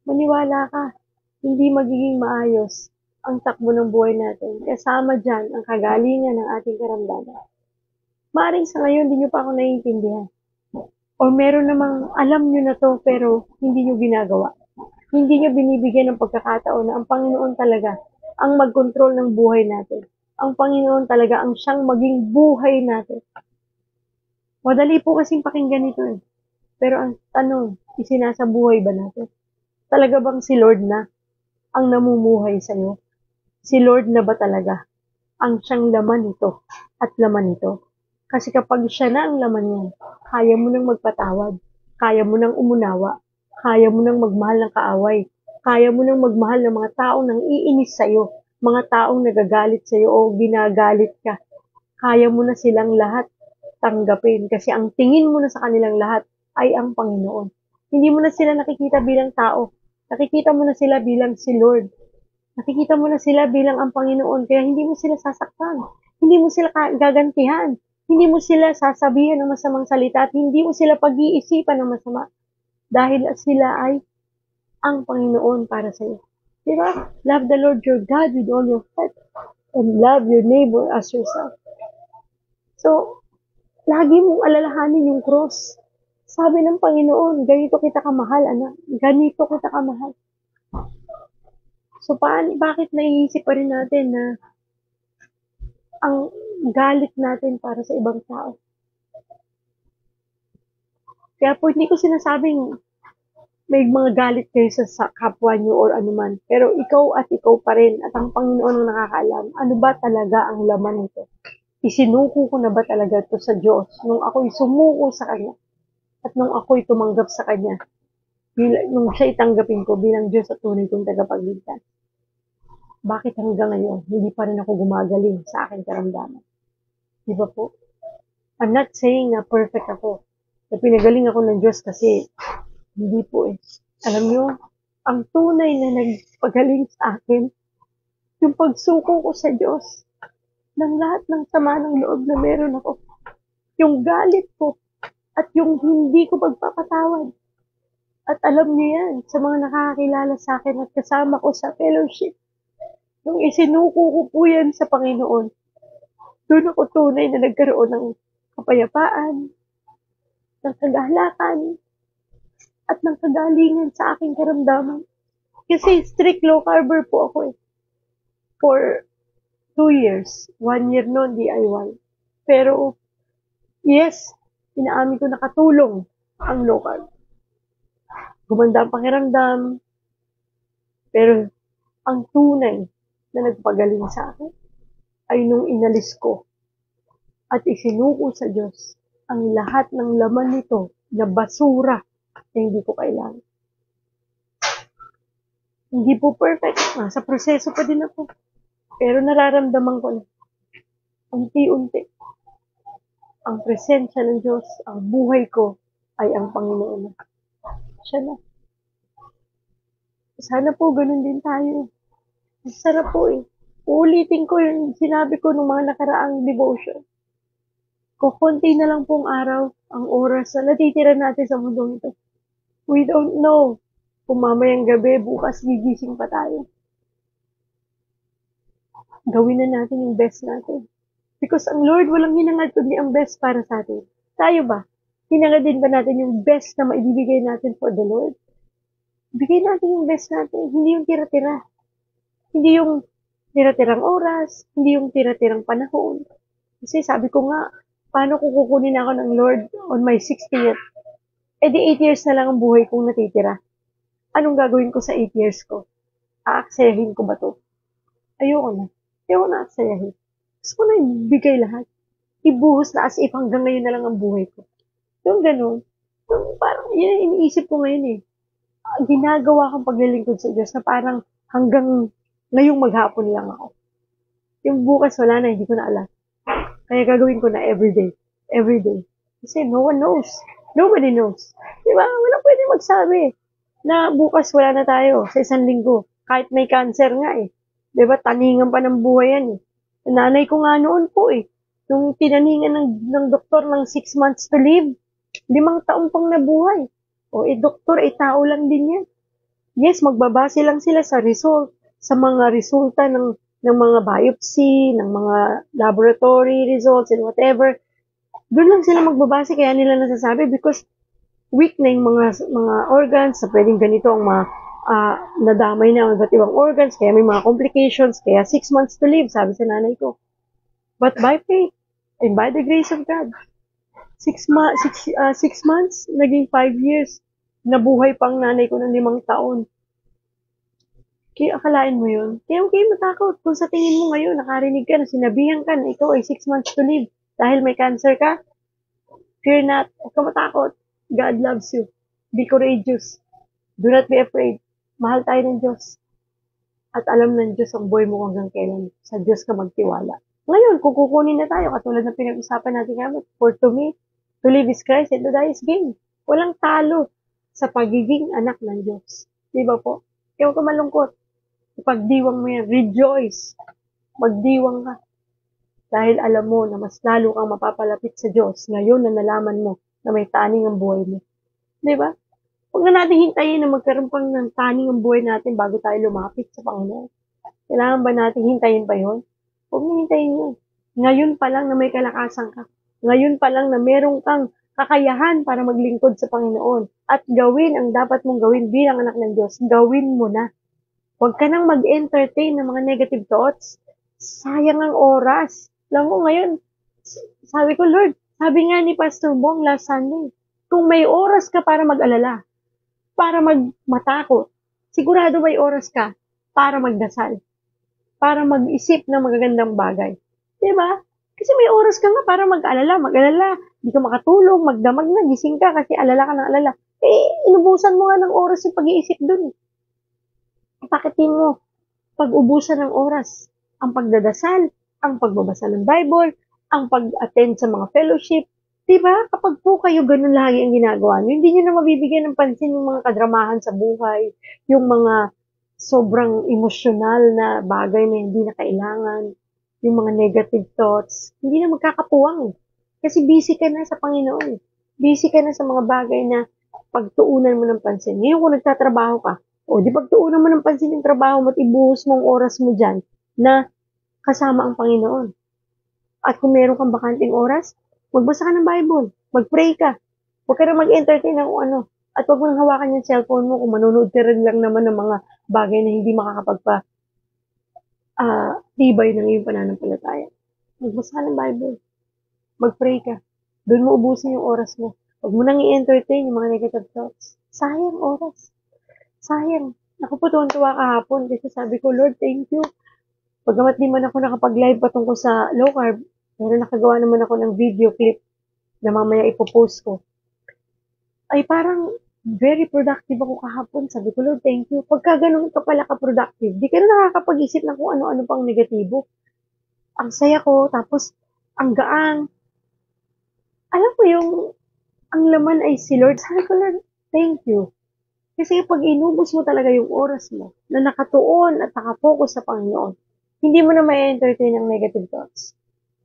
maniwala ka, hindi magiging maayos ang takbo ng buhay natin. Kasama dyan ang kagalingan ng ating karamdaman. Maaring sa ngayon, hindi nyo pa ako naiintindihan. O meron namang alam nyo na to pero hindi nyo ginagawa. Hindi nyo binibigyan ng pagkakataon na ang Panginoon talaga ang mag-control ng buhay natin. Ang Panginoon talaga ang siyang maging buhay natin. Madali po kasing pakinggan ito eh. Pero ang tanong, isinasabuhay ba natin? Talaga bang si Lord na ang namumuhay sa'yo? Si Lord na ba talaga ang siyang laman nito at laman nito? Kasi kapag siya na ang laman niyan, kaya mo nang magpatawad, kaya mo nang umunawa, kaya mo nang magmahal ng kaaway, kaya mo nang magmahal ng mga taong nang iinis sa'yo, mga taong nagagalit sa'yo o ginagalit ka. Kaya mo na silang lahat tanggapin kasi ang tingin mo na sa kanilang lahat ay ang Panginoon. Hindi mo na sila nakikita bilang tao. Nakikita mo na sila bilang si Lord. Nakikita mo na sila bilang ang Panginoon, kaya hindi mo sila sasaktan. Hindi mo sila gagantihan. Hindi mo sila sasabihan ng masamang salita at hindi mo sila pag-iisipan ng masama. Dahil sila ay ang Panginoon para sa iyo. Diba? Love the Lord your God with all your heart and love your neighbor as yourself. So, lagi mong alalahanin yung cross. Sabi ng Panginoon, ganito kita kamahal, anak. Ganito kita kamahal. So, bakit naiisip pa rin natin na ang galit natin para sa ibang tao? Kaya po, hindi ko sinasabing may mga galit kayo sa kapwa nyo or anuman. Pero ikaw at ikaw pa rin at ang Panginoon ang nakakaalam. Ano ba talaga ang laman nito? Isinuko ko na ba talaga ito sa Diyos nung ako'y sumuko sa Kanya at nung ako'y tumanggap sa Kanya? Nung siya'y tanggapin ko bilang Diyos at tunay kong tagapagligtas. Bakit hanggang ngayon, hindi pa rin ako gumagaling sa aking karamdaman? Di ba po? I'm not saying na perfect ako. Na pinagaling ako ng Diyos kasi hindi po eh. Alam nyo, ang tunay na nagpagaling sa akin, yung pagsuko ko sa Diyos ng lahat ng sama ng loob na meron ako. Yung galit ko at yung hindi ko pagpapatawad. At alam niyo yan, sa mga nakakakilala sa akin at kasama ko sa fellowship, nung isinuko ko po yan sa Panginoon, Doon ako tunay na nagkaroon ng kapayapaan, ng kagalakan, at ng kagalingan sa aking karamdaman. Kasi strict low carber po ako eh. For 2 years. 1 year noon, DIY. Pero, yes, inaamin ko nakatulong ang low carb. Gumanda ang pakiramdam, pero ang tunay na nagpagaling sa akin ay nung inalis ko at isinuko sa Diyos ang lahat ng laman nito na basura na hindi ko kailangan. Hindi po perfect. Sa proseso pa din ako. Pero nararamdaman ko na unti-unti ang presensya ng Diyos, ang buhay ko ay ang Panginoon. Siya na. Sana po ganun din tayo. Sarap po eh. Uulitin ko yung sinabi ko nung mga nakaraang devotion. Kukunti na lang pong araw ang oras na natitira natin sa mundong ito. We don't know kung mamayang gabi, bukas gigising pa tayo. Gawin na natin yung best natin. Because ang Lord walang hinangad kundi ang best para sa atin. Tayo ba? Hinangad din ba natin yung best na maibibigay natin for the Lord? Bigay natin yung best natin, hindi yung tira-tira. Hindi yung tira-tirang oras, hindi yung tira-tirang panahon. Kasi sabi ko nga, paano kung kukunin ako ng Lord on my 60th? Di 8 years na lang ang buhay kong natitira. Anong gagawin ko sa 8 years ko? Aaksayahin ko ba to? Ayoko na. Ayoko na aksayahin. Gusto ko na ibigay lahat. Ibuhos na as if hanggang ngayon na lang ang buhay ko. Yung ganun. Yung parang, yun ang iniisip ko ngayon eh. Ginagawa kong paglilingkod sa Diyos na parang hanggang ngayong maghapon lang ako. Yung bukas wala na, hindi ko na alam. Kaya gagawin ko na everyday. Everyday. Kasi no one knows. Nobody knows. Diba? Walang pwede magsabi na bukas wala na tayo sa isang linggo. Kahit may cancer nga eh. Diba? Taningan pa ng buhay yan eh. Nanay ko nga noon po eh. Nung tinaningan ng doktor ng 6 months to live, 5 taon pang nabuhay. Doktor, tao lang din yan. Yes, magbabase lang sila sa result, sa mga resulta ng mga biopsy, ng mga laboratory results, and whatever. Doon lang sila magbabase, kaya nila nasasabi because weak na yung mga organs, na pwedeng ganito ang nadamay na ang iba't ibang organs, kaya may mga complications, kaya 6 months to live, sabi sa nanay ko. But by faith, and by the grace of God, 6 months, naging 5 years, nabuhay pang nanay ko ng 5 taon. Kaya akalain mo yun? Kaya huwag kayo matakot kung sa tingin mo ngayon, nakarinig ka na sinabihan ka na ikaw ay 6 months to live dahil may cancer ka. Fear not. Huwag ka matakot. God loves you. Be courageous. Do not be afraid. Mahal tayo ng Diyos. At alam ng Diyos ang buhay mo hanggang kailan. Sa Diyos ka magtiwala. Ngayon, kung kukunin na tayo, katulad ng pinag-usapan natin kami, for to me, to live is Christ and to die is gain. Walang talo sa pagiging anak ng Diyos. Di ba po? Kaya huwag ka malungkot. Ipagdiwang mo yan. Rejoice. Magdiwang ka. Dahil alam mo na mas lalo kang mapapalapit sa Diyos ngayon na nalaman mo na may taning ang buhay mo. Di ba? Huwag na natin hintayin na magkaroon pang ng taning ang buhay natin bago tayo lumapit sa Panginoon. Kailangan ba natin hintayin pa yun? Huwag mo hintayin yun. Ngayon pa lang na may kalakasan ka. Ngayon pa lang na meron kang kakayahan para maglingkod sa Panginoon. At gawin ang dapat mong gawin bilang anak ng Diyos. Gawin mo na. Huwag ka nang mag-entertain ng mga negative thoughts. Sayang ang oras. Alam mo ngayon, sabi ko, Lord, sabi nga ni Pastor Bong last Sunday, kung may oras ka para mag-alala, para matakot, sigurado may oras ka para magdasal, para mag-isip ng magagandang bagay. Diba? Kasi may oras ka nga para mag-alala, di ka makatulog, magdamag na, gising ka kasi alala ka ng alala. Inubusan mo nga ng oras yung pag-iisip dun. Bakit di mo pag-ubusan ng oras ang pagdadasal, ang pagbabasa ng Bible, ang pag-attend sa mga fellowship? Diba? Kapag po kayo ganun lagi ang ginagawa nyo, hindi nyo na mabibigyan ng pansin yung mga kadramahan sa buhay, yung mga sobrang emosyonal na bagay na hindi na kailangan, yung mga negative thoughts, hindi na magkakapuwang. Kasi busy ka na sa Panginoon. Busy ka na sa mga bagay na pagtuunan mo ng pansin. Ngayon kung nagtatrabaho ka, di pagtuunan mo ng pansin yung trabaho mo at ibuhos mo ang oras mo dyan na kasama ang Panginoon. At kung meron kang bakanting oras, magbasa ka ng Bible, mag-pray ka. Huwag ka na mag-entertain ng kung ano. At huwag mo nang hawakan yung cellphone mo kung manonood ka rin lang naman ng mga bagay na hindi tibay ng iyong pananampalataya. Magbasa ka ng Bible, mag-pray ka. Doon mo ubusin yung oras mo. Huwag mo nang i-entertain yung mga negative thoughts. Sayang oras. Sayang. Ako po tuwan-tuwa kahapon kasi sabi ko, Lord, thank you. Pagamat di man ako nakapag-live patungkol sa low carb, pero nakagawa naman ako ng video clip na mamaya ipopost ko. Ay parang very productive ako kahapon. Sabi ko, Lord, thank you. Pagka ganun ka pala ka-productive, di ka na nakakapag-isip ng kung ano-ano pang negatibo. Ang saya ko, tapos ang gaang. Alam mo yung, ang laman ay si Lord. Sabi ko, Lord, thank you. Kasi pag inubos mo talaga yung oras mo na nakatuon at nakafocus sa Panginoon, hindi mo na may entertain ang negative thoughts.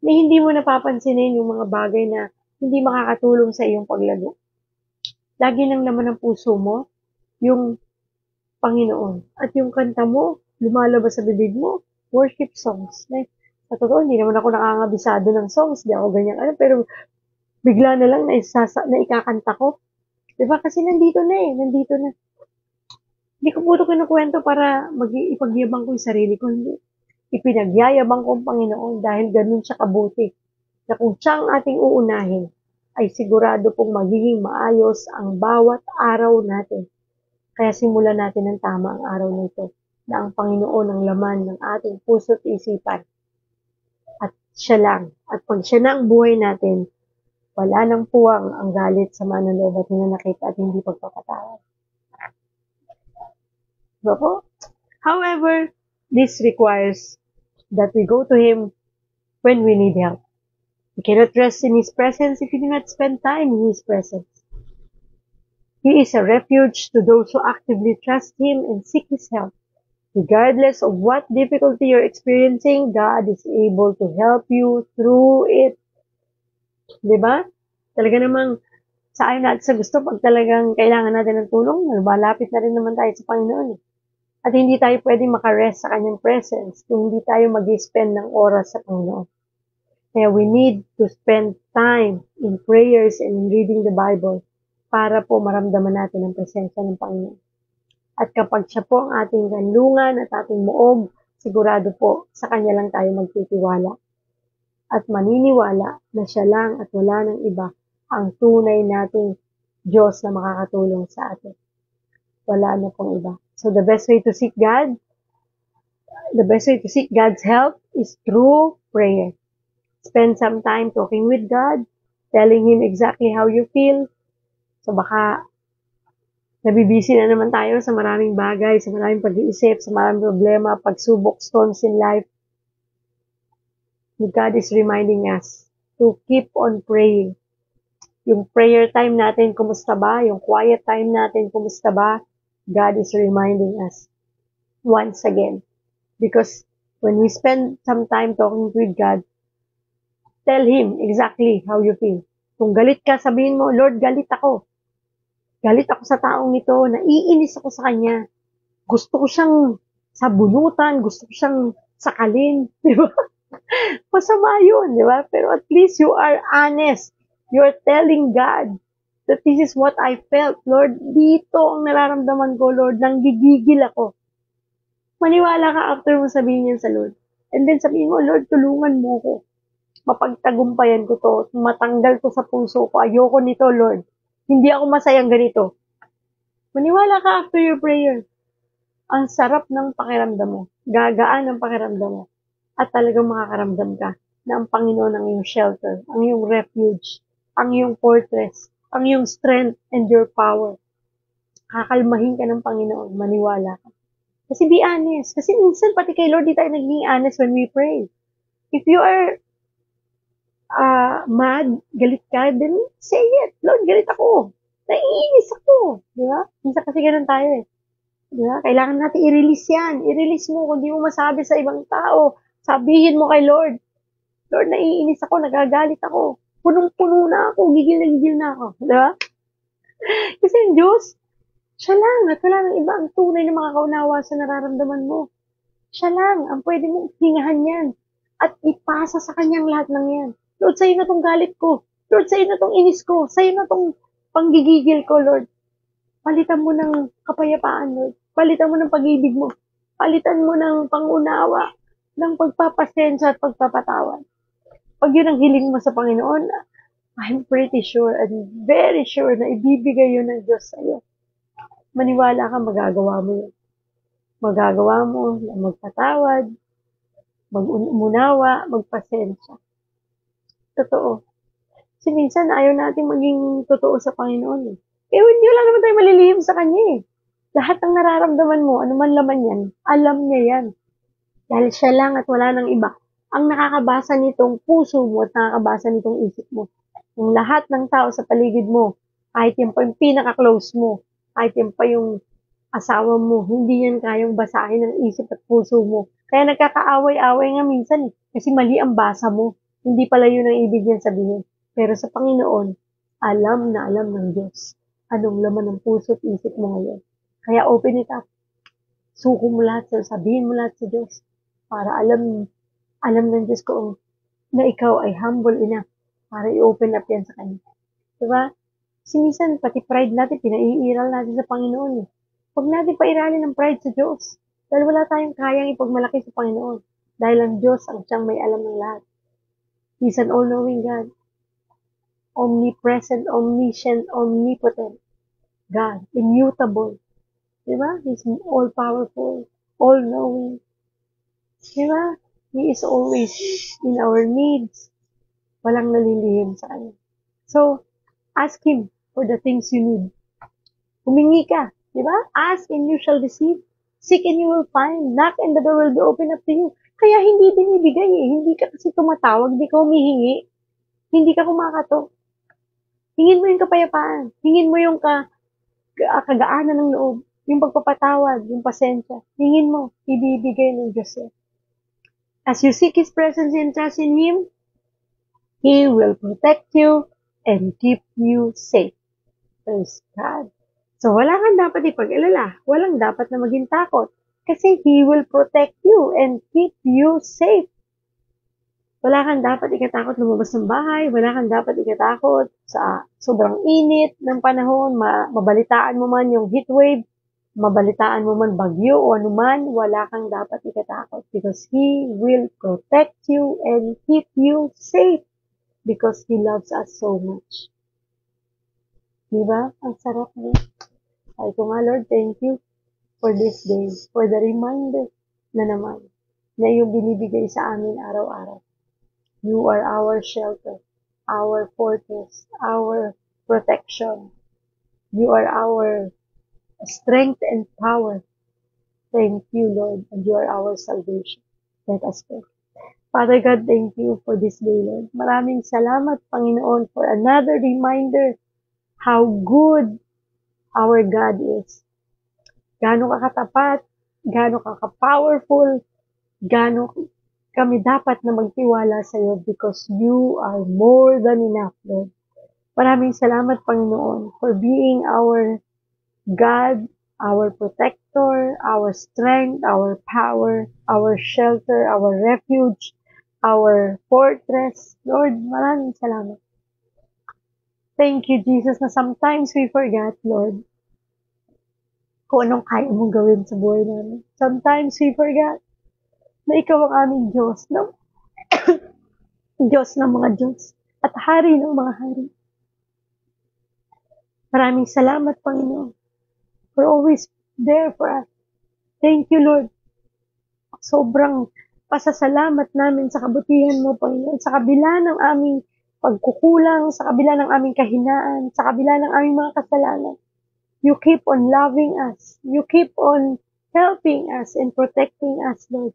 Na hindi mo napapansinin yung mga bagay na hindi makakatulong sa iyong paglago. Lagi nang laman ng puso mo, yung Panginoon. At yung kanta mo, lumalabas sa bibig mo, worship songs. Sa totoo, hindi naman ako nakangabisado ng songs, di ako ganyan. Pero bigla na lang na ikakanta ko. Diba? Kasi nandito na. Hindi ko puro kinukwento para ipagyabang ko yung sarili ko. Hindi. Ipinagyayabang ko ang Panginoon dahil ganun siya kabuti. Na kung siya ang ating uunahin, ay sigurado pong magiging maayos ang bawat araw natin. Kaya simulan natin ng tama ang araw nito na ang Panginoon ang laman ng ating puso't isipan. At siya lang. At pag siya na ang buhay natin, wala nang puwang ang galit sa manloloob at hinanakit at hindi pagpapatawad. Diba po? However, this requires that we go to Him when we need help. We cannot rest in His presence if we do not spend time in His presence. He is a refuge to those who actively trust Him and seek His help. Regardless of what difficulty you're experiencing, God is able to help you through it. Diba? Talaga namang sa ayon natin sa gusto, pag talagang kailangan natin ng tulong, malapit na rin naman tayo sa Panginoon. At hindi tayo pwedeng makarest sa Kanyang presence kung hindi tayo mag-spend ng oras sa Panginoon. Kaya we need to spend time in prayers and in reading the Bible para po maramdaman natin ang presensya ng Panginoon. At kapag siya po ang ating kanlungan at ating muog, sigurado po sa Kanya lang tayo magtitiwala. At maniniwala na siya lang at wala ng iba ang tunay nating Diyos na makakatulong sa atin. Wala na pong iba. So the best way to seek God's help is through prayer. Spend some time talking with God, telling Him exactly how you feel. So baka nabibisi na naman tayo sa maraming bagay, sa maraming pag-iisip, sa maraming problema, pagsubok, storms in life. God is reminding us to keep on praying. Yung prayer time natin, kumusta ba? Yung quiet time natin, kumusta ba? God is reminding us once again. Because when we spend some time talking with God, tell Him exactly how you feel. Kung galit ka, sabihin mo, Lord, galit ako. Galit ako sa taong ito, naiinis ako sa kanya. Gusto ko siyang sabunutan, gusto ko siyang sakalin, di ba? Masama yun, di ba? Pero at least you are honest. You are telling God that this is what I felt. Lord, dito ang nararamdaman ko, Lord, nanggigigil ako. Maniwala ka after mo sabihin yan sa Lord. And then sabihin mo, Lord, tulungan mo ko. Mapagtagumpayan ko to. Matanggal ko sa puso ko. Ayoko nito, Lord. Hindi ako masayang ganito. Maniwala ka after your prayer. Ang sarap ng pakiramdam mo. Gagaan ang pakiramdam mo. At talagang makakaramdam ka na ang Panginoon ang iyong shelter, ang iyong refuge, ang iyong fortress, ang iyong strength and your power. Kakalmahin ka ng Panginoon, maniwala ka. Kasi be honest. Kasi minsan pati kay Lord di tayo naging honest when we pray. If you are mad, galit ka, then say it. Lord, galit ako. Naiinis ako. Di ba? Minsan kasi ganun tayo eh. Di ba? Kailangan natin i-release yan. I-release mo kung di mo masabi sa ibang tao. Sabihin mo kay Lord, Lord, naiinis ako, nagagalit ako. Punong-puno na ako, gigil na ako. Diba? Kasi yung Diyos, siya lang at wala nang iba ang tunay na makakaunawa sa nararamdaman mo. Siya lang ang pwede mong hingahan yan. at ipasa sa kanyang lahat ng yan. Lord, sa'yo na tong galit ko. Lord, sa'yo na tong inis ko. Sa'yo na tong panggigigil ko, Lord. Palitan mo ng kapayapaan, Lord. Palitan mo ng pag-ibig mo. Palitan mo ng pangunawa, ng pagpapasensya at pagpapatawad. Pag yun ang hiling mo sa Panginoon, I'm pretty sure and very sure na ibibigay yun ng Diyos sa'yo. Maniwala ka, magagawa mo yun. Magagawa mo na magpatawad, mag-umunawa, magpasensya. Totoo. Kasi minsan ayaw natin maging totoo sa Panginoon eh. Hindi wala naman tayo malilihim sa Kanya eh. Lahat ng nararamdaman mo, anuman laman yan, alam niya yan. Dahil siya lang at wala nang iba. Ang nakakabasa nitong puso mo at nakakabasa nitong isip mo. Yung lahat ng tao sa paligid mo, kahit yan pa yung pinaka-close mo, kahit yan pa yung asawa mo, hindi yan kayang basahin ng isip at puso mo. Kaya nagkakaaway-away nga minsan eh, kasi mali ang basa mo. Hindi pala yun ang ibig niyan sabihin. Pero sa Panginoon, alam na alam ng Diyos anong laman ng puso at isip mo ngayon. Kaya open it up. Suko mo lahat, sabihin mo lahat sa Diyos para alam ng Diyos ko na ikaw ay humble enough para i-open up yan sa Kanya. Diba? Kasi minsan, pati pride natin, pinaiiral natin sa Panginoon eh. Huwag natin pairalin ng pride sa Diyos. Dahil wala tayong kayang ipagmalaki sa Panginoon. Dahil ang Diyos ang siyang may alam ng lahat. He's an all-knowing God. Omnipresent, omniscient, omnipotent God. Immutable. Diba? He's all-powerful, all-knowing. Diba? He is always in our needs. Walang nalilihim sa Kanya. So, ask Him for the things you need. Humingi ka. Diba? Ask and you shall receive. Seek and you will find. Knock and the door will be opened up to you. Kaya hindi binibigay eh. Hindi ka kasi tumatawag, hindi ka humihingi. Hindi ka kumakato. Hingin mo yung kapayapaan. Hingin mo yung kagaanan ng loob. Yung pagpapatawad, yung pasensya. Hingin mo, ibibigay ng Diyos yan. As you seek His presence and trust in Him, He will protect you and keep you safe. Praise God. So, wala kang dapat ipag-alala. Walang dapat na maging takot. Kasi He will protect you and keep you safe. Wala kang dapat ikatakot lumabas ng bahay. Wala kang dapat ikatakot sa sobrang init ng panahon. Mabalitaan mo man yung heat wave. Mabalitaan mo man bagyo o anuman. Wala kang dapat ikatakot. Because He will protect you and keep you safe. Because He loves us so much. Diba? Ang sarap niya. Ay ko nga, Lord, thank you for this day, for the reminder na naman na yung binibigay sa amin araw-araw. You are our shelter, our fortress, our protection. You are our strength and power. Thank you, Lord, and you are our salvation. Let us pray. Father God, thank you for this day, Lord. Maraming salamat, Panginoon, for another reminder how good our God is. Gaano ka katapat, gaano ka ka-powerful, gaano kami dapat na magtiwala sa iyo because you are more than enough, Lord. Maraming salamat, Panginoon, for being our God, our protector, our strength, our power, our shelter, our refuge, our fortress. Lord, maraming salamat. Thank you, Jesus, na sometimes we forget, Lord, kung anong kaya mong gawin sa buhay namin. Sometimes we forget na ikaw ang aming Diyos, no? Diyos ng mga Diyos at Hari ng mga Hari. Maraming salamat, Panginoon, for always there for us. Thank you, Lord. Sobrang pasasalamat namin sa kabutihan mo, Panginoon, sa kabila ng aming pagkukulang, sa kabila ng aming kahinaan, sa kabila ng aming mga kasalanan. You keep on loving us. You keep on helping us and protecting us, Lord.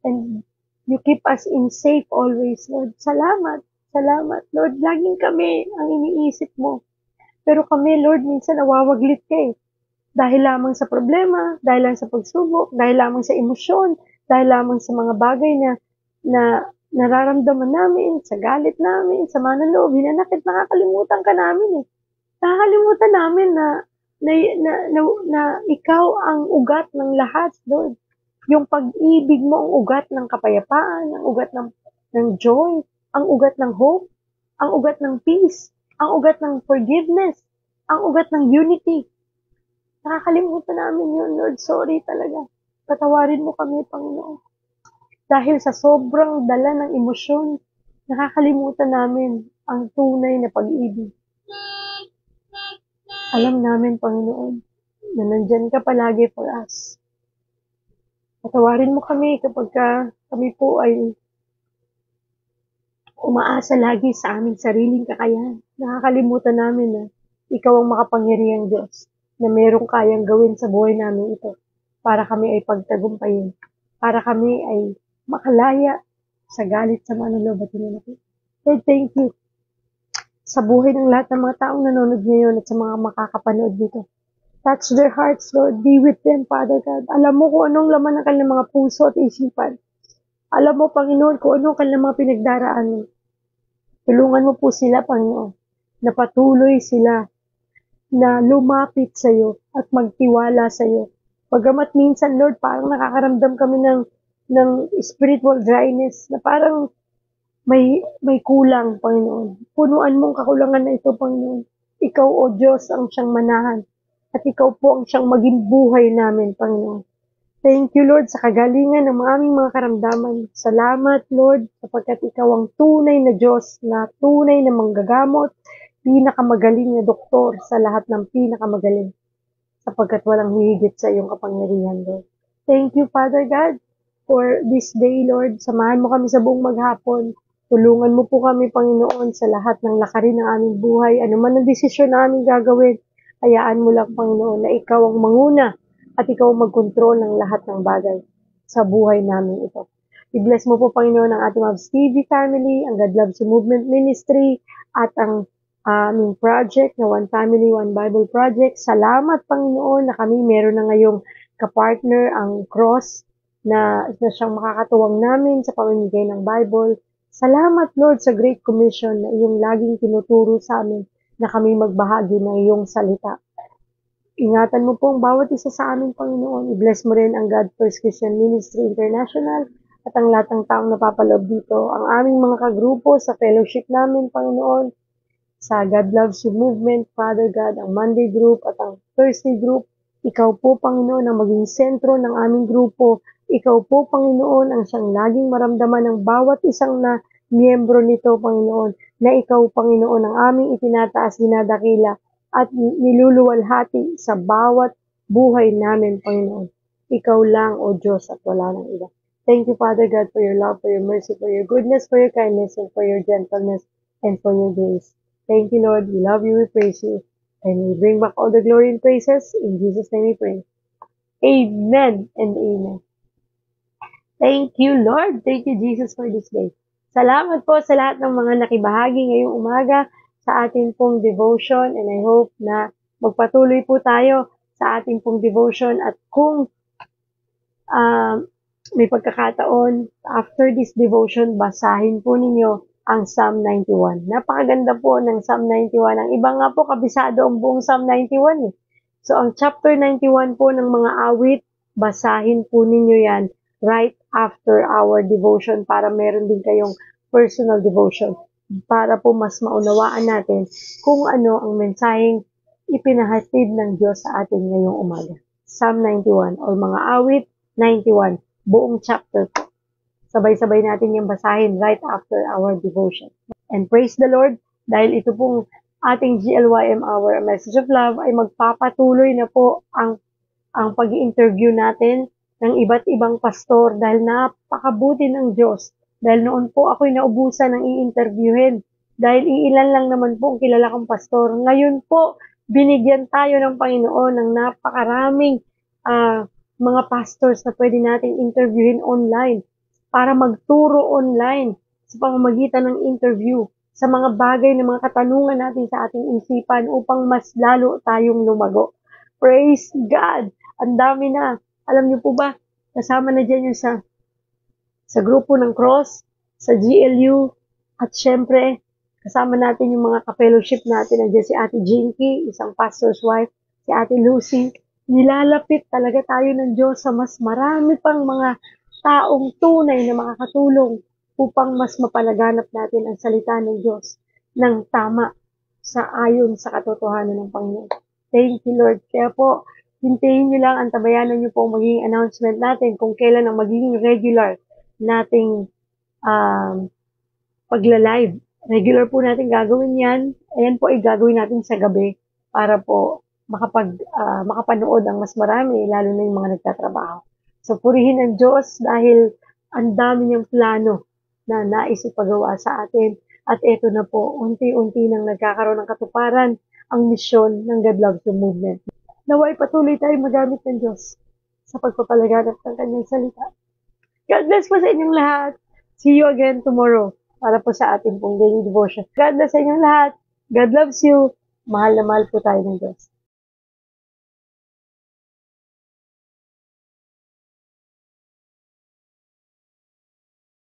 And you keep us in safe always, Lord. Salamat. Salamat, Lord. Laging kami ang iniisip mo. Pero kami, Lord, minsan nawawaglit ka eh. Dahil lamang sa problema, dahil lang sa pagsubok, dahil lamang sa emosyon, dahil lamang sa mga bagay na nararamdaman namin, sa galit namin, sa manaloob, hinanakit, nakakalimutan ka namin eh. Nakakalimutan namin na ikaw ang ugat ng lahat, Lord. Yung pag-ibig mo ang ugat ng kapayapaan, ang ugat ng joy, ang ugat ng hope, ang ugat ng peace, ang ugat ng forgiveness, ang ugat ng unity. Nakakalimutan namin yun, Lord. Sorry talaga. Patawarin mo kami, Panginoon. Dahil sa sobrang dala ng emosyon, nakakalimutan namin ang tunay na pag-ibig. Alam namin, Panginoon, na nandyan ka palagi for us. Patawarin mo kami kapag kami po ay umaasa lagi sa aming sariling kakayahan. Nakakalimutan namin na ikaw ang makapangyarihang Diyos na merong kayang gawin sa buhay namin ito para kami ay pagtagumpayin, para kami ay makalaya sa galit sa manuloob at hinanakit. Lord, thank you sa buhay ng lahat ng mga taong nanonood ngayon at sa mga makakapanood dito. Touch their hearts, Lord. Be with them, Father God. Alam mo kung anong laman ng kanilang mga puso at isipan. Alam mo, Panginoon, kung anong kanilang mga pinagdaraanan. Tulungan mo po sila, Panginoon, na patuloy sila na lumapit sa iyo at magtiwala sa iyo. Pagamat minsan, Lord, parang nakakaramdam kami ng spiritual dryness na parang may kulang, Panginoon. Punuan mong kakulangan na ito, Panginoon. Ikaw, O Diyos, ang siyang manahan. At ikaw po ang siyang maging buhay namin, Panginoon. Thank you, Lord, sa kagalingan ng aming mga karamdaman. Salamat, Lord, sapagkat ikaw ang tunay na Diyos na tunay na manggagamot, pinakamagaling na doktor sa lahat ng pinakamagaling, sapagkat walang hihigit sa iyong kapangyarihan, Lord. Thank you, Father God, for this day, Lord. Samahan mo kami sa buong maghapon. Tulungan mo po kami, Panginoon, sa lahat ng lakarin ng aming buhay. Ano man ang desisyon na aming gagawin, hayaan mo lang, Panginoon, na ikaw ang manguna at ikaw ang magkontrol ng lahat ng bagay sa buhay namin ito. I-bless mo po, Panginoon, ang ating Loves TV family, ang God Loves You Movement Ministry, at ang aming project na One Family, One Bible Project. Salamat, Panginoon, na kami meron na ngayong kapartner ang Cross na siyang makakatuwang namin sa pamimigay ng Bible. Salamat, Lord, sa Great Commission na iyong laging tinuturo sa amin na kami magbahagi ng iyong salita. Ingatan mo po ang bawat isa sa amin, Panginoon. I-bless mo rin ang God First Christian Ministry International at ang lahat ng taong napapaloob dito. Ang aming mga kagrupo sa fellowship namin, Panginoon, sa God Loves You Movement, Father God, ang Monday group at ang Thursday group. Ikaw po, Panginoon, ang maging sentro ng aming grupo. Ikaw po, Panginoon, ang siyang laging maramdaman ng bawat isang na miyembro nito, Panginoon, na ikaw, Panginoon, ang aming itinataas, dinadakila, at niluluwalhati sa bawat buhay namin, Panginoon. Ikaw lang, O Diyos, at wala nang iba. Thank you, Father God, for your love, for your mercy, for your goodness, for your kindness, and for your gentleness, and for your grace. Thank you, Lord. We love you, we praise you, and we bring back all the glory and praises. In Jesus' name we pray. Amen and amen. Thank you, Lord. Thank you, Jesus, for this day. Salamat po sa lahat ng mga nakibahagi ngayong umaga sa ating pong devotion, and I hope na magpatuloy po tayo sa ating pong devotion, at kung may pagkakataon, after this devotion, basahin po ninyo ang Psalm 91. Napakaganda po ng Psalm 91. Ang iba nga po, kabisado ang buong Psalm 91 eh. So, ang chapter 91 po ng mga awit, basahin po ninyo yan right after our devotion para meron din kayong personal devotion para po mas maunawaan natin kung ano ang mensaheng ipinahatid ng Diyos sa atin ngayong umaga. Psalm 91 o mga awit 91, buong chapter po. Sabay-sabay natin yung basahin right after our devotion. And praise the Lord, dahil ito pong ating GLYM Hour, A Message of Love, ay magpapatuloy na po ang pag-i-interview natin ng iba't ibang pastor dahil napakabuti ng Diyos. Dahil noon po ako'y naubusan ng i-interviewin dahil iilan lang naman po ang kilala kong pastor. Ngayon po, binigyan tayo ng Panginoon ng napakaraming mga pastors na pwede nating interviewin online para magturo online sa pamamagitan ng interview sa mga bagay na mga katanungan natin sa ating isipan upang mas lalo tayong lumago. Praise God! Ang dami na. Alam niyo po ba, kasama na dyan yung sa grupo ng Cross, sa GLU, at syempre, kasama natin yung mga ka-fellowship natin. Nandiyan si Ate Jinky, isang pastor's wife, si Ate Lucy, Nilalapit talaga tayo ng Diyos sa mas marami pang mga taong tunay na makakatulong upang mas mapalaganap natin ang salita ng Diyos ng tama sa ayon sa katotohanan ng Panginoon. Thank you, Lord. Kaya po, hintayin nyo lang, antabayanan nyo po ang magiging announcement natin kung kailan ang magiging regular nating pagla-live. Regular po natin gagawin yan. Ayan po ay gagawin natin sa gabi para po makapanood ang mas marami, lalo na yung mga nagtatrabaho. So, purihin ang Diyos dahil ang dami niyang plano na nais ipagawa sa atin. At eto na po, unti-unti nang nagkakaroon ng katuparan ang misyon ng God Loves You Movement. Naway patuloy tayo magamit ng Diyos sa pagpapalaganap ng kanyang salita. God bless po sa inyong lahat. See you again tomorrow para po sa ating pong daily devotion. God bless sa inyong lahat. God loves you. Mahal na mahal po tayo ng Diyos.